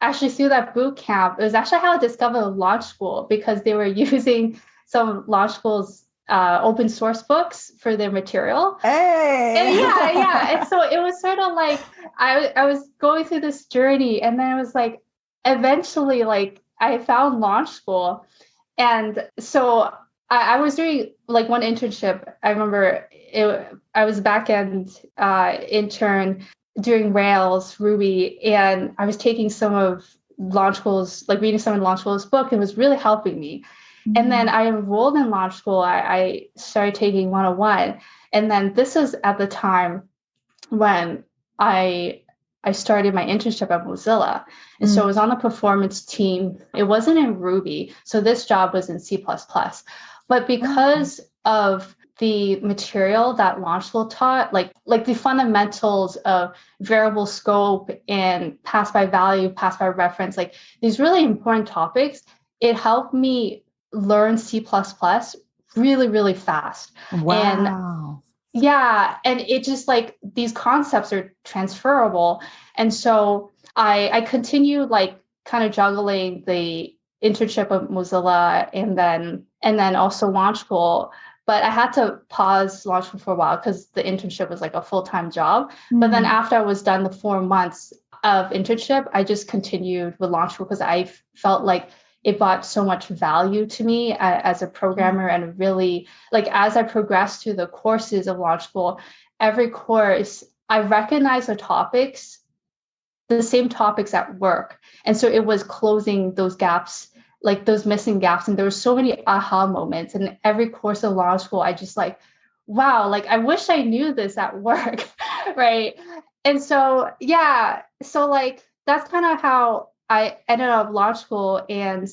actually through that boot camp, it was actually how I discovered Launch School, because they were using some Launch School's open source books for their material. Hey. And yeah. And so it was sort of like I was going through this journey, and then I was like, eventually, like I found Launch School. And so I was doing like one internship. I remember I was a back-end intern doing Rails, Ruby, and I was taking some of Launch School's, like reading some of Launch School's book, and it was really helping me. And then I enrolled in Launch School. I started taking 101. And then this was at the time when I started my internship at Mozilla. And so I was on the performance team. It wasn't in Ruby. So this job was in C++. But because of the material that Launch School taught, like the fundamentals of variable scope and pass by value, pass by reference, like these really important topics, it helped me learn C++ really, really fast. Wow. And it just like these concepts are transferable. And so I continued like kind of juggling the internship of Mozilla and then also launch school. But I had to pause launch school for a while because the internship was like a full-time job. But then after I was done the 4 months of internship, I just continued with launch school because I felt like it brought so much value to me as a programmer. And really, like, as I progressed through the courses of launch school, every course, I recognized the same topics at work. And so it was closing those gaps, like those missing gaps. And there were so many aha moments. And every course of law school, I just like, wow, like I wish I knew this at work. Right. And so, yeah. So like, that's kind of how I ended up law school. And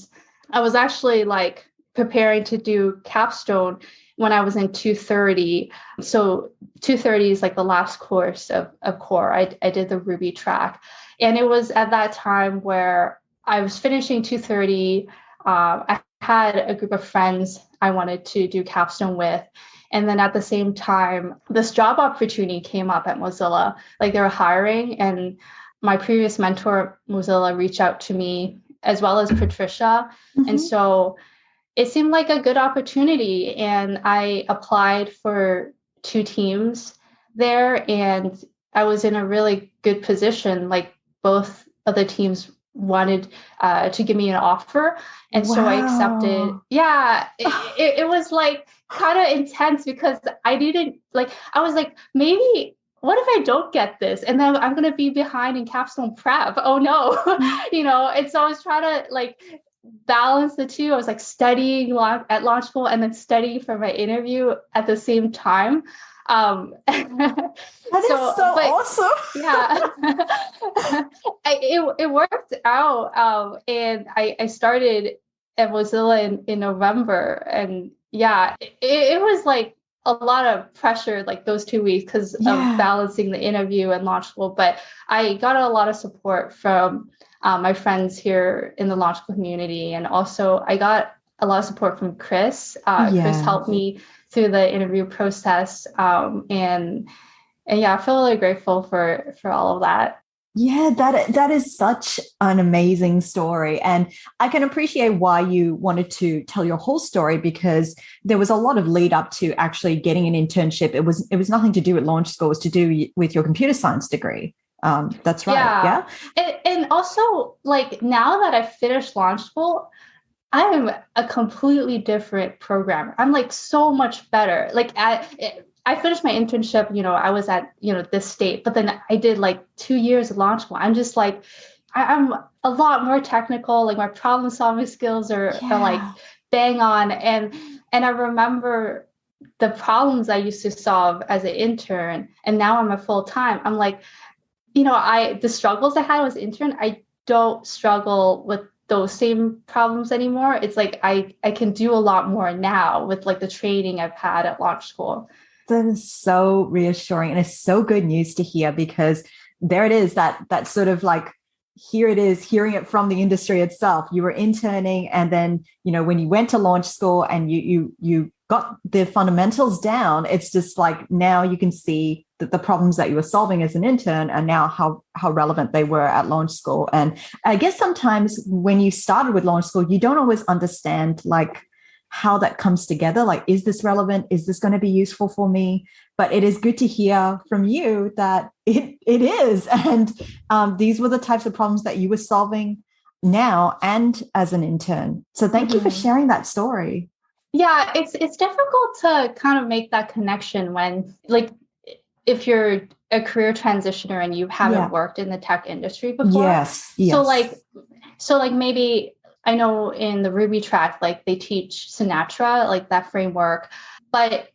I was actually like preparing to do capstone when I was in 230. So 230 is like the last course of core. I did the Ruby track. And it was at that time where I was finishing 230. I had a group of friends I wanted to do capstone with. And then at the same time, this job opportunity came up at Mozilla. Like they were hiring, and my previous mentor, Mozilla, reached out to me as well as Patricia. And so it seemed like a good opportunity. And I applied for 2 teams there, and I was in a really good position. Like both of the teams wanted to give me an offer. And so I accepted. Yeah, it was like kind of intense because I was like, maybe, what if I don't get this? And then I'm going to be behind in capstone prep. Oh no, and so I was trying to like balance the two. I was like studying at launch school and then studying for my interview at the same time. That is so awesome. Yeah. It worked out. And I started at Mozilla in November. And yeah, it was like a lot of pressure, like those 2 weeks because of balancing the interview and launch school. But I got a lot of support from my friends here in the launch school community. And also I got a lot of support from Chris. Chris helped me through the interview process. And yeah, I feel really grateful for all of that. Yeah, that is such an amazing story. And I can appreciate why you wanted to tell your whole story, because there was a lot of lead up to actually getting an internship. It was nothing to do with launch school. It was to do with your computer science degree. That's right. Yeah. And also, like, now that I've finished launch school, I am a completely different programmer. I'm like so much better. Like I finished my internship, I was at, this state, but then I did like 2 years of launch school. I'm just like, I'm a lot more technical. Like my problem solving skills are like bang on. And I remember the problems I used to solve as an intern, and now I'm a full-time. I'm like, the struggles I had as an intern, I don't struggle with those same problems anymore. It's like I can do a lot more now with like the training I've had at launch school. That is so reassuring, and it's so good news to hear, because there it is, that sort of like, here it is, hearing it from the industry itself. You were interning, and then when you went to launch school and you got the fundamentals down, it's just like now you can see that the problems that you were solving as an intern and now how relevant they were at launch school. And I guess sometimes when you started with launch school, you don't always understand like how that comes together. Like, is this relevant? Is this going to be useful for me? But it is good to hear from you that it is. And these were the types of problems that you were solving now and as an intern. So thank you for sharing that story. Yeah, it's difficult to kind of make that connection when, like, if you're a career transitioner and you haven't worked in the tech industry before. Yes. So like maybe I know in the Ruby track, like they teach Sinatra, like that framework, but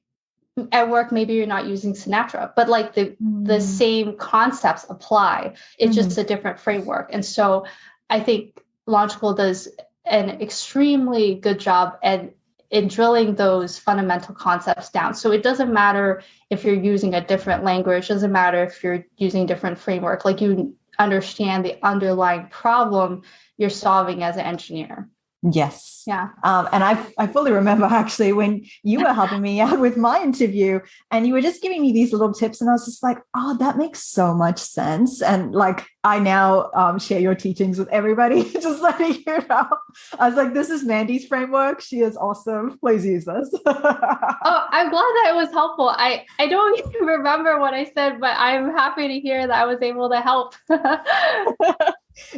at work, maybe you're not using Sinatra, but like the same concepts apply. It's just a different framework. And so I think Launch School does an extremely good job in drilling those fundamental concepts down. So it doesn't matter if you're using a different language, doesn't matter if you're using different framework, like you understand the underlying problem you're solving as an engineer. Yes. Yeah. And I fully remember actually when you were helping me out with my interview and you were just giving me these little tips and I was just like, oh, that makes so much sense. And like, I now share your teachings with everybody, just letting you know. I was like, this is Mandy's framework. She is awesome. Please use this. Oh, I'm glad that it was helpful. I don't even remember what I said, but I'm happy to hear that I was able to help.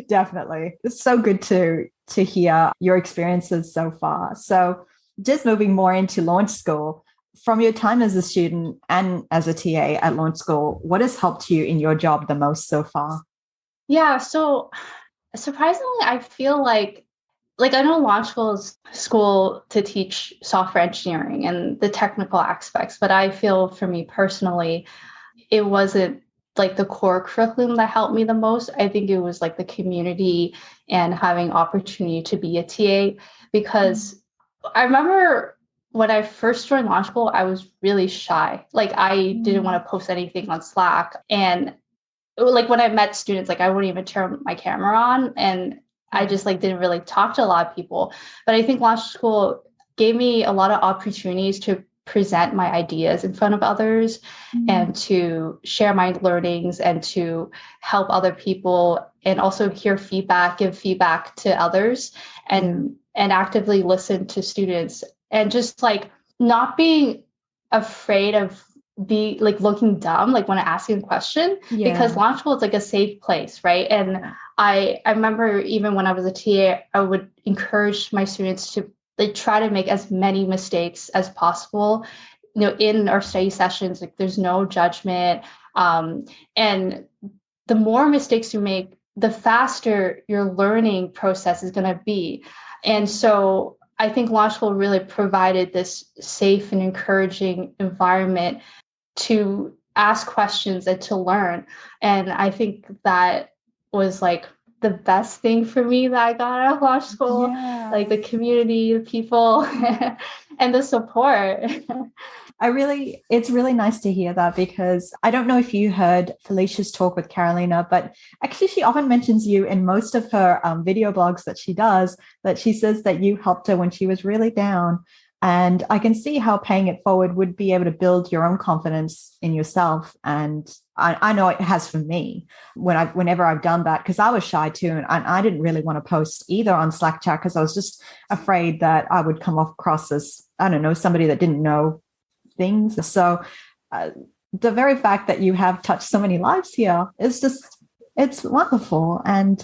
Definitely. It's so good to hear your experiences so far. So just moving more into Launch School, from your time as a student and as a TA at Launch School, what has helped you in your job the most so far? Yeah, so surprisingly, I feel like I know Launch School is school to teach software engineering and the technical aspects, but I feel for me personally, it wasn't like the core curriculum that helped me the most. I think it was like the community and having opportunity to be a TA, because I remember when I first joined Launch School, I was really shy. Like I didn't want to post anything on Slack. And like when I met students, like I wouldn't even turn my camera on, and I just like didn't really talk to a lot of people. But I think Launch School gave me a lot of opportunities to present my ideas in front of others and to share my learnings and to help other people, and also hear feedback, give feedback to others, and actively listen to students, and just like not being afraid of be like looking dumb like when asking a question, because Launch School is like a safe place, right? And I remember even when I was a TA, I would encourage my students to like try to make as many mistakes as possible. You know, in our study sessions, like there's no judgment, and the more mistakes you make, the faster your learning process is going to be. And so I think Launch School really provided this safe and encouraging environment to ask questions and to learn. And I think that was like the best thing for me that I got out of Launch School, like the community, the people, and the support. It's really nice to hear that, because I don't know if you heard Felicia's talk with Carolina, but actually she often mentions you in most of her video blogs that she does, that she says that you helped her when she was really down. And I can see how paying it forward would be able to build your own confidence in yourself. And I know it has for me whenever I've done that, because I was shy too. And I didn't really want to post either on Slack chat, because I was just afraid that I would come across as, I don't know, somebody that didn't know things. So the very fact that you have touched so many lives here is just, it's wonderful. And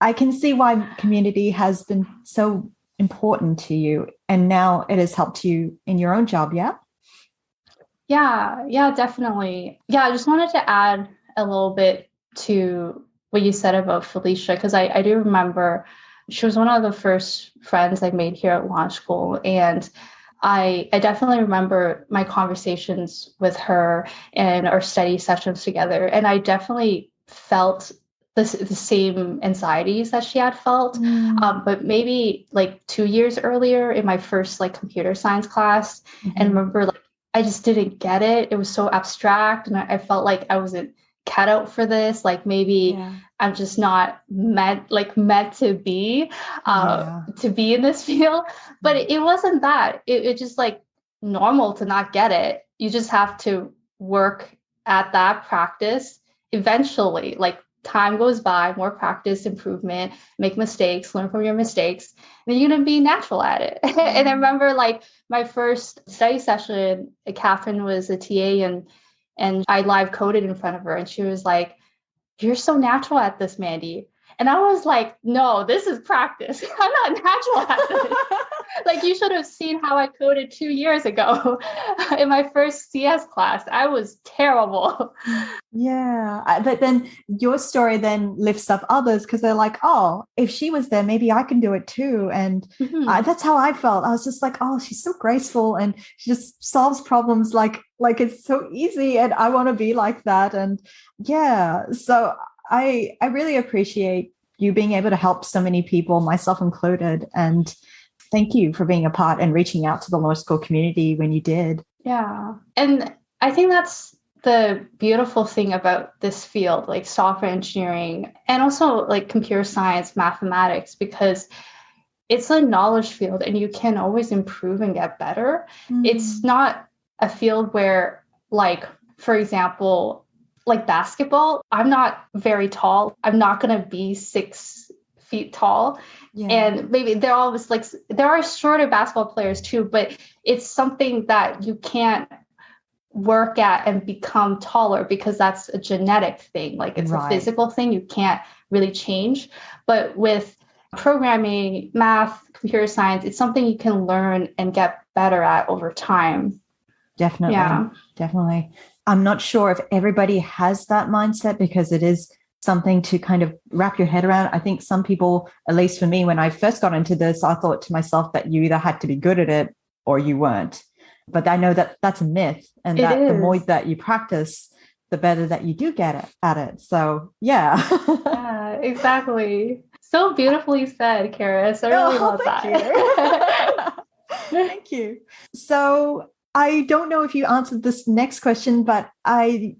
I can see why community has been so important to you, and now it has helped you in your own job. Yeah, definitely. I just wanted to add a little bit to what you said about Felicia, because I do remember she was one of the first friends I made here at Launch School, and I definitely remember my conversations with her and our study sessions together, and I definitely felt the same anxieties that she had felt, but maybe like 2 years earlier in my first like computer science class. And remember, like I just didn't get it. It was so abstract, and I felt like I wasn't cut out for this. Like maybe I'm just not meant to be in this field. But it wasn't that. It just like normal to not get it. You just have to work at that practice eventually. Like time goes by, more practice, improvement, make mistakes, learn from your mistakes, and you're going to be natural at it. And I remember like my first study session, Catherine was a TA, and I live coded in front of her, and she was like, "You're so natural at this, Mandy." And I was like, "No, this is practice. I'm not natural at this." Like, you should have seen how I coded 2 years ago in my first CS class. I was terrible. Yeah. But then your story then lifts up others, because they're like, oh, if she was there, maybe I can do it too. And that's how I felt. I was just like, oh, she's so graceful and she just solves problems like it's so easy. And I want to be like that. And so I really appreciate you being able to help so many people, myself included. And thank you for being a part and reaching out to the law school community when you did. Yeah. And I think that's the beautiful thing about this field, like software engineering, and also like computer science, mathematics, because it's a knowledge field and you can always improve and get better. It's not a field where, like, for example, like basketball, I'm not very tall. I'm not going to be 6 feet tall. Yeah. And maybe they're always like, there are shorter basketball players too, but it's something that you can't work at and become taller because that's a genetic thing. Like it's a physical thing you can't really change. But with programming, math, computer science, it's something you can learn and get better at over time. Definitely. Yeah. Definitely. I'm not sure if everybody has that mindset because it is something to kind of wrap your head around. I think some people, at least for me, when I first got into this, I thought to myself that you either had to be good at it or you weren't. But I know that that's a myth, and that the more that you practice, the better that you do get at it. So, yeah. Yeah, exactly. So beautifully said, Karis. I really love that. Thank you. So I don't know if you answered this next question, but I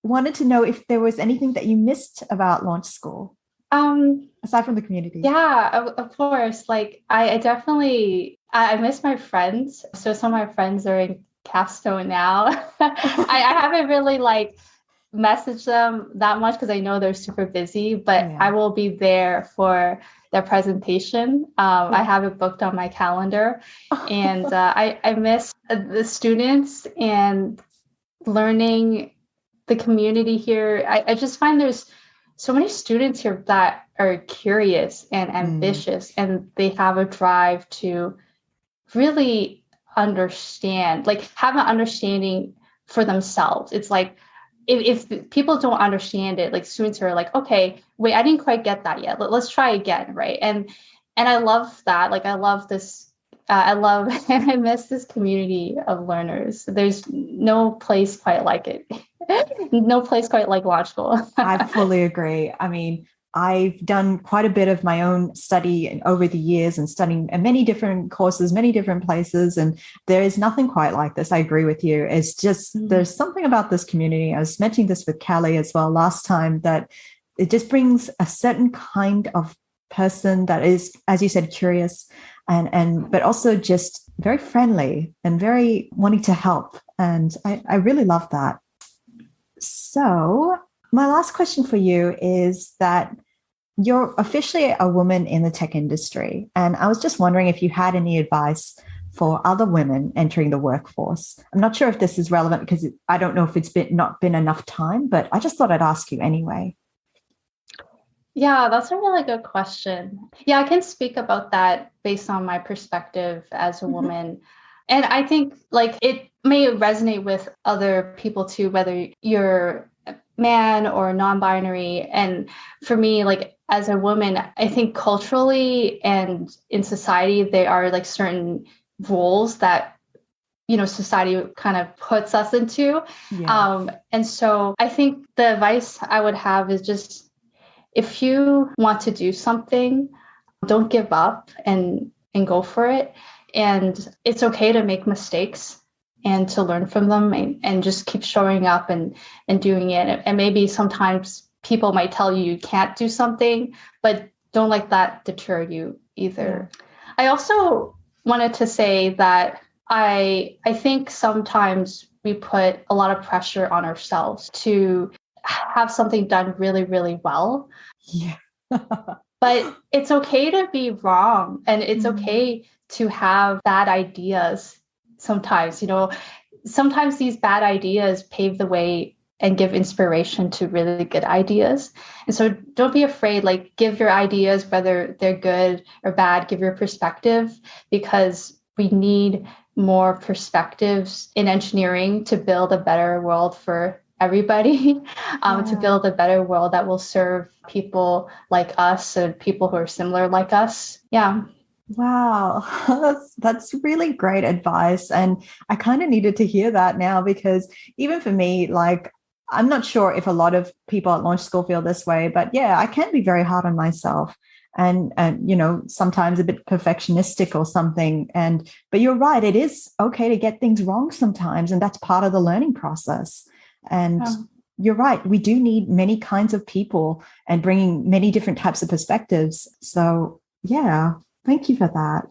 wanted to know if there was anything that you missed about Launch School, aside from the community. Yeah, of course. Like I definitely, I miss my friends. So some of my friends are in Capstone now. I haven't really like messaged them that much because I know they're super busy, but I will be there for their presentation. I have it booked on my calendar, and I miss the students and learning the community here. I just find there's so many students here that are curious and ambitious, and they have a drive to really understand, like have an understanding for themselves. It's like, if people don't understand it, like students are like, okay, wait, I didn't quite get that yet. Let's try again, right? And I love that. Like I love this. And I miss this community of learners. There's no place quite like it. No place quite like Launch School. I fully agree. I mean, I've done quite a bit of my own study over the years and studying many different courses, many different places. And there is nothing quite like this. I agree with you. It's just, there's something about this community. I was mentioning this with Callie as well last time, that it just brings a certain kind of person that is, as you said, curious but also just very friendly and very wanting to help. And I really love that. So my last question for you is that you're officially a woman in the tech industry. And I was just wondering if you had any advice for other women entering the workforce. I'm not sure if this is relevant because I don't know if it's not been enough time, but I just thought I'd ask you anyway. Yeah, that's a really good question. Yeah, I can speak about that based on my perspective as a woman. And I think like it may resonate with other people too, whether you're a man or non-binary. And for me, like as a woman, I think culturally and in society, there are like certain roles that, you know, society kind of puts us into. Yeah. And so I think the advice I would have is just, if you want to do something, don't give up and go for it. And it's okay to make mistakes and to learn from them and just keep showing up and doing it. And maybe sometimes people might tell you can't do something, but don't let that deter you either. Yeah. I also wanted to say that I think sometimes we put a lot of pressure on ourselves to have something done really, really well. Yeah. But it's okay to be wrong, and it's okay to have bad ideas sometimes. You know, sometimes these bad ideas pave the way and give inspiration to really good ideas. And so don't be afraid, like give your ideas, whether they're good or bad, give your perspective, because we need more perspectives in engineering to build a better world for everybody, to build a better world that will serve people like us and people who are similar like us. Yeah. Wow, that's really great advice. And I kind of needed to hear that now, because even for me, like, I'm not sure if a lot of people at Launch School feel this way, but yeah, I can be very hard on myself and you know, sometimes a bit perfectionistic or something. But you're right, it is okay to get things wrong sometimes, and that's part of the learning process. And you're right, we do need many kinds of people and bringing many different types of perspectives. So yeah, Thank you for that.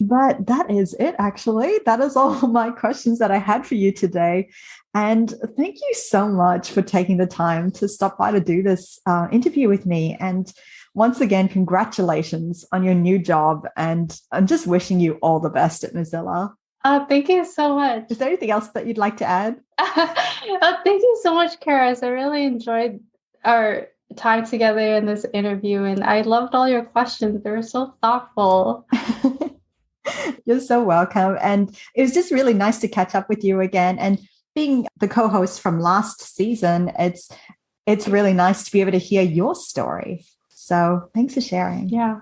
But that is it, actually. That is all my questions that I had for you today. And thank you so much for taking the time to stop by to do this interview with me. And once again, congratulations on your new job. And I'm just wishing you all the best at Mozilla. Thank you so much. Is there anything else that you'd like to add? Thank you so much, Karis. I really enjoyed our time together in this interview, and I loved all your questions. They were so thoughtful. You're so welcome. And it was just really nice to catch up with you again. And being the co-host from last season, it's really nice to be able to hear your story. So thanks for sharing. Yeah.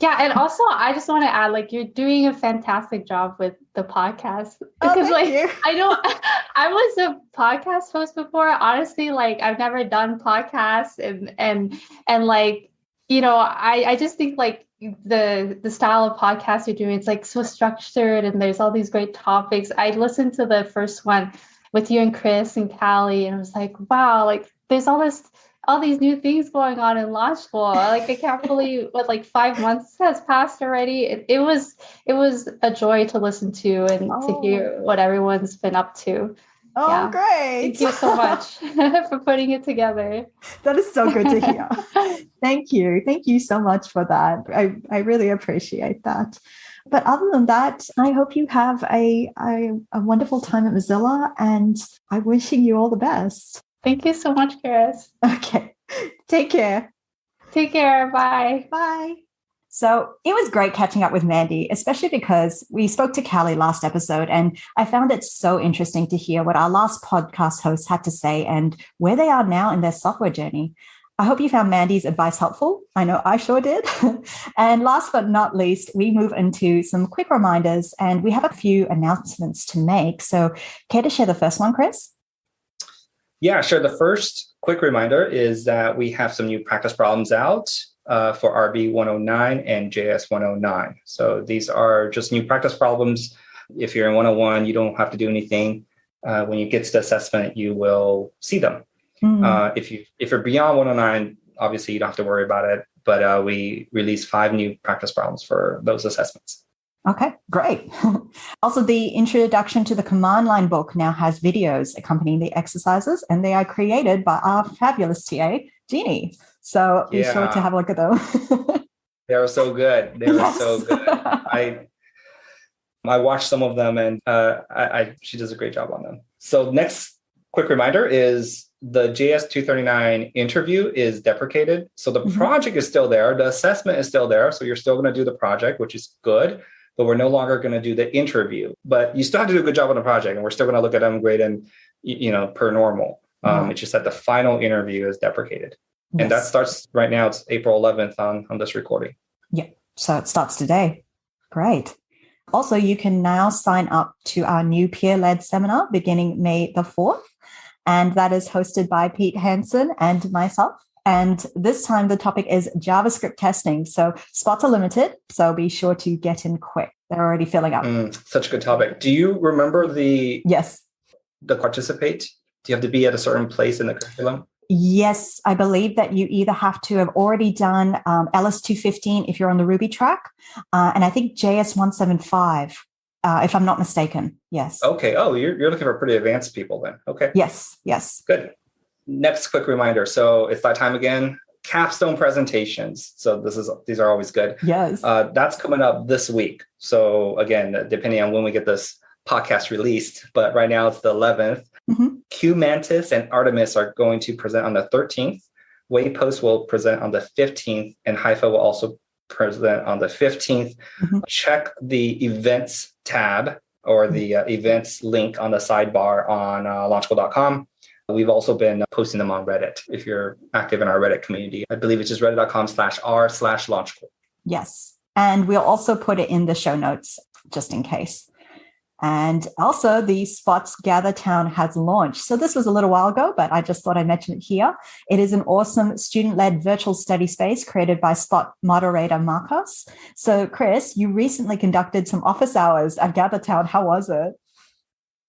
Yeah. And also I just want to add, like, you're doing a fantastic job with the podcast. Because I know I was a podcast host before. Honestly, like, I've never done podcasts and like, you know, I just think like the style of podcast you're doing, it's like so structured and there's all these great topics. I listened to the first one with you and Chris and Callie, and I was like, wow, like there's all these new things going on in law school. Like, I can't believe what, like 5 months has passed already. It was a joy to listen to and to hear what everyone's been up to. Oh, yeah. Great. Thank you so much for putting it together. That is so good to hear. Thank you. Thank you so much for that. I really appreciate that. But other than that, I hope you have a wonderful time at Mozilla, and I'm wishing you all the best. Thank you so much, Karis. Okay. Take care. Take care. Bye. Bye. So it was great catching up with Mandy, especially because we spoke to Callie last episode, and I found it so interesting to hear what our last podcast hosts had to say and where they are now in their software journey. I hope you found Mandy's advice helpful. I know I sure did. And last but not least, we move into some quick reminders, and we have a few announcements to make. So care to share the first one, Chris? Yeah, sure. The first quick reminder is that we have some new practice problems out for RB 109 and JS 109. So these are just new practice problems. If you're in 101, you don't have to do anything. When you get to the assessment, you will see them. Mm-hmm. If you're beyond 109, obviously you don't have to worry about it. But we released 5 new practice problems for those assessments. Okay, great. Also, the Introduction to the Command Line book now has videos accompanying the exercises, and they are created by our fabulous TA, Jeannie. So be sure to have a look at them. They are so good. They are so good. I watched some of them, and she does a great job on them. So next quick reminder is the JS 239 interview is deprecated. So the project is still there. The assessment is still there. So you're still going to do the project, which is good. But we're no longer going to do the interview. But you still have to do a good job on the project, and we're still going to look at them, grade and per normal. It's just that the final interview is deprecated. Yes. And that starts right now. It's April 11th on this recording. Yeah. So it starts today. Great. Also, you can now sign up to our new peer-led seminar beginning May the 4th. And that is hosted by Pete Hansen and myself. And this time the topic is JavaScript testing. So spots are limited. So be sure to get in quick. They're already filling up. Such a good topic. Do you remember the participate? Do you have to be at a certain place in the curriculum? Yes, I believe that you either have to have already done LS 215 if you're on the Ruby track, and I think JS 175, if I'm not mistaken. Yes. Okay. Oh, you're looking for pretty advanced people then. Okay. Yes. Good. Next quick reminder. So it's that time again. Capstone presentations. So these are always good. Yes. That's coming up this week. So again, depending on when we get this podcast released, but right now it's the 11th. Q Mantis and Artemis are going to present on the 13th. Waypost will present on the 15th, and Haifa will also present on the 15th. Check the events tab or the events link on the sidebar on launchschool.com. We've also been posting them on Reddit. If you're active in our Reddit community, I believe it's just reddit.com/r/launchschool. Yes. And we'll also put it in the show notes just in case. And also the Spots Gather Town has launched. So this was a little while ago, but I just thought I'd mention it here. It is an awesome student-led virtual study space created by Spot moderator Marcos. So Chris, you recently conducted some office hours at Gather Town. How was it?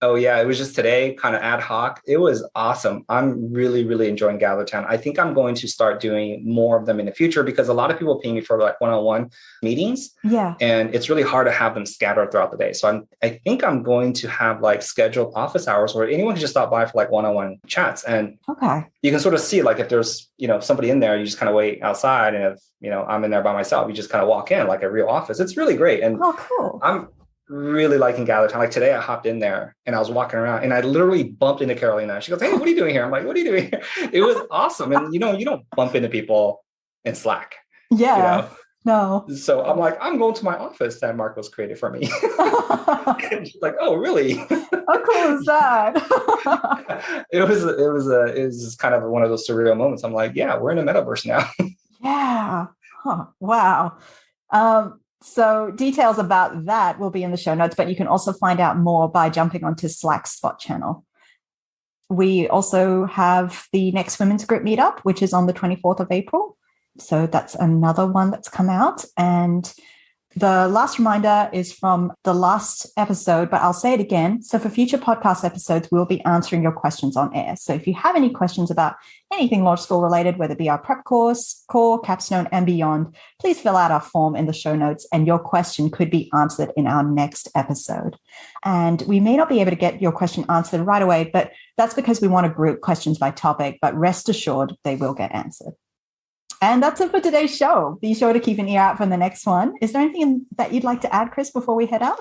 Oh, yeah. It was just today, kind of ad hoc. It was awesome. I'm really, really enjoying GatherTown. I think I'm going to start doing more of them in the future because a lot of people pay me for like one-on-one meetings. Yeah. And it's really hard to have them scattered throughout the day. So I think I'm going to have like scheduled office hours where anyone can just stop by for like one-on-one chats. And you can sort of see like if there's, somebody in there, you just kind of wait outside. And if, I'm in there by myself, you just kind of walk in like a real office. It's really great. And cool. I'm really liking GatherTown. Like today I hopped in there and I was walking around and I literally bumped into Carolina. She goes, "Hey, what are you doing here?" I'm like, "What are you doing here?" It was awesome. And you don't bump into people in Slack. Yeah. No. So I'm like, I'm going to my office that Marco's created for me. And she's like, "Oh, really?" How cool is that? It was just kind of one of those surreal moments. I'm like, yeah, we're in a metaverse now. Yeah. Huh. Wow. So details about that will be in the show notes, but you can also find out more by jumping onto Slack's Spot channel. We also have the next women's group meetup, which is on the 24th of April. So that's another one that's come out. And the last reminder is from the last episode, but I'll say it again. So for future podcast episodes, we'll be answering your questions on air. So if you have any questions about anything launch school related, whether it be our prep course, core, capstone, and beyond, please fill out our form in the show notes and your question could be answered in our next episode. And we may not be able to get your question answered right away, but that's because we want to group questions by topic, but rest assured they will get answered. And that's it for today's show. Be sure to keep an ear out for the next one. Is there anything that you'd like to add, Chris, before we head out?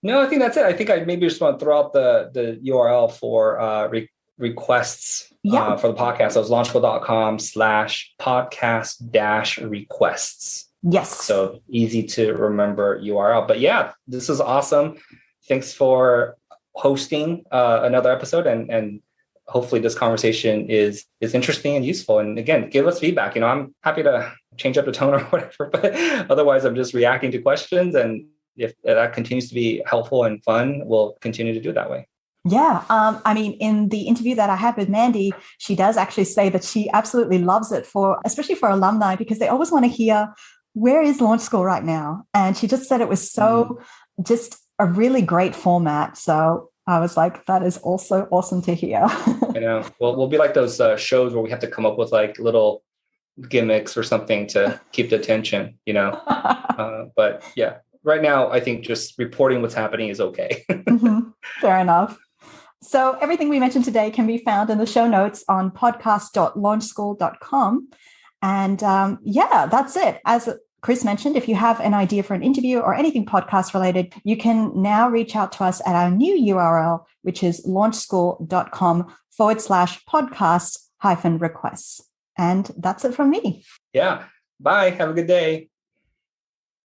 No, I think that's it. I think I maybe just want to throw out the URL for requests for the podcast. So it's launchschool.com/podcast-requests. Yes. So easy to remember URL. But yeah, this is awesome. Thanks for hosting another episode and hopefully this conversation is interesting and useful. And again, give us feedback. I'm happy to change up the tone or whatever, but otherwise I'm just reacting to questions. And if that continues to be helpful and fun, we'll continue to do it that way. Yeah. In the interview that I had with Mandy, she does actually say that she absolutely loves it especially for alumni, because they always want to hear, where is Launch School right now? And she just said it was so just a really great format. So I was like, that is also awesome to hear. We'll be like those shows where we have to come up with like little gimmicks or something to keep the attention, But yeah, right now, I think just reporting what's happening is okay. Fair enough. So everything we mentioned today can be found in the show notes on podcast.launchschool.com. And that's it. As Chris mentioned, if you have an idea for an interview or anything podcast related, you can now reach out to us at our new URL, which is launchschool.com/podcast-requests. And that's it from me. Yeah. Bye. Have a good day.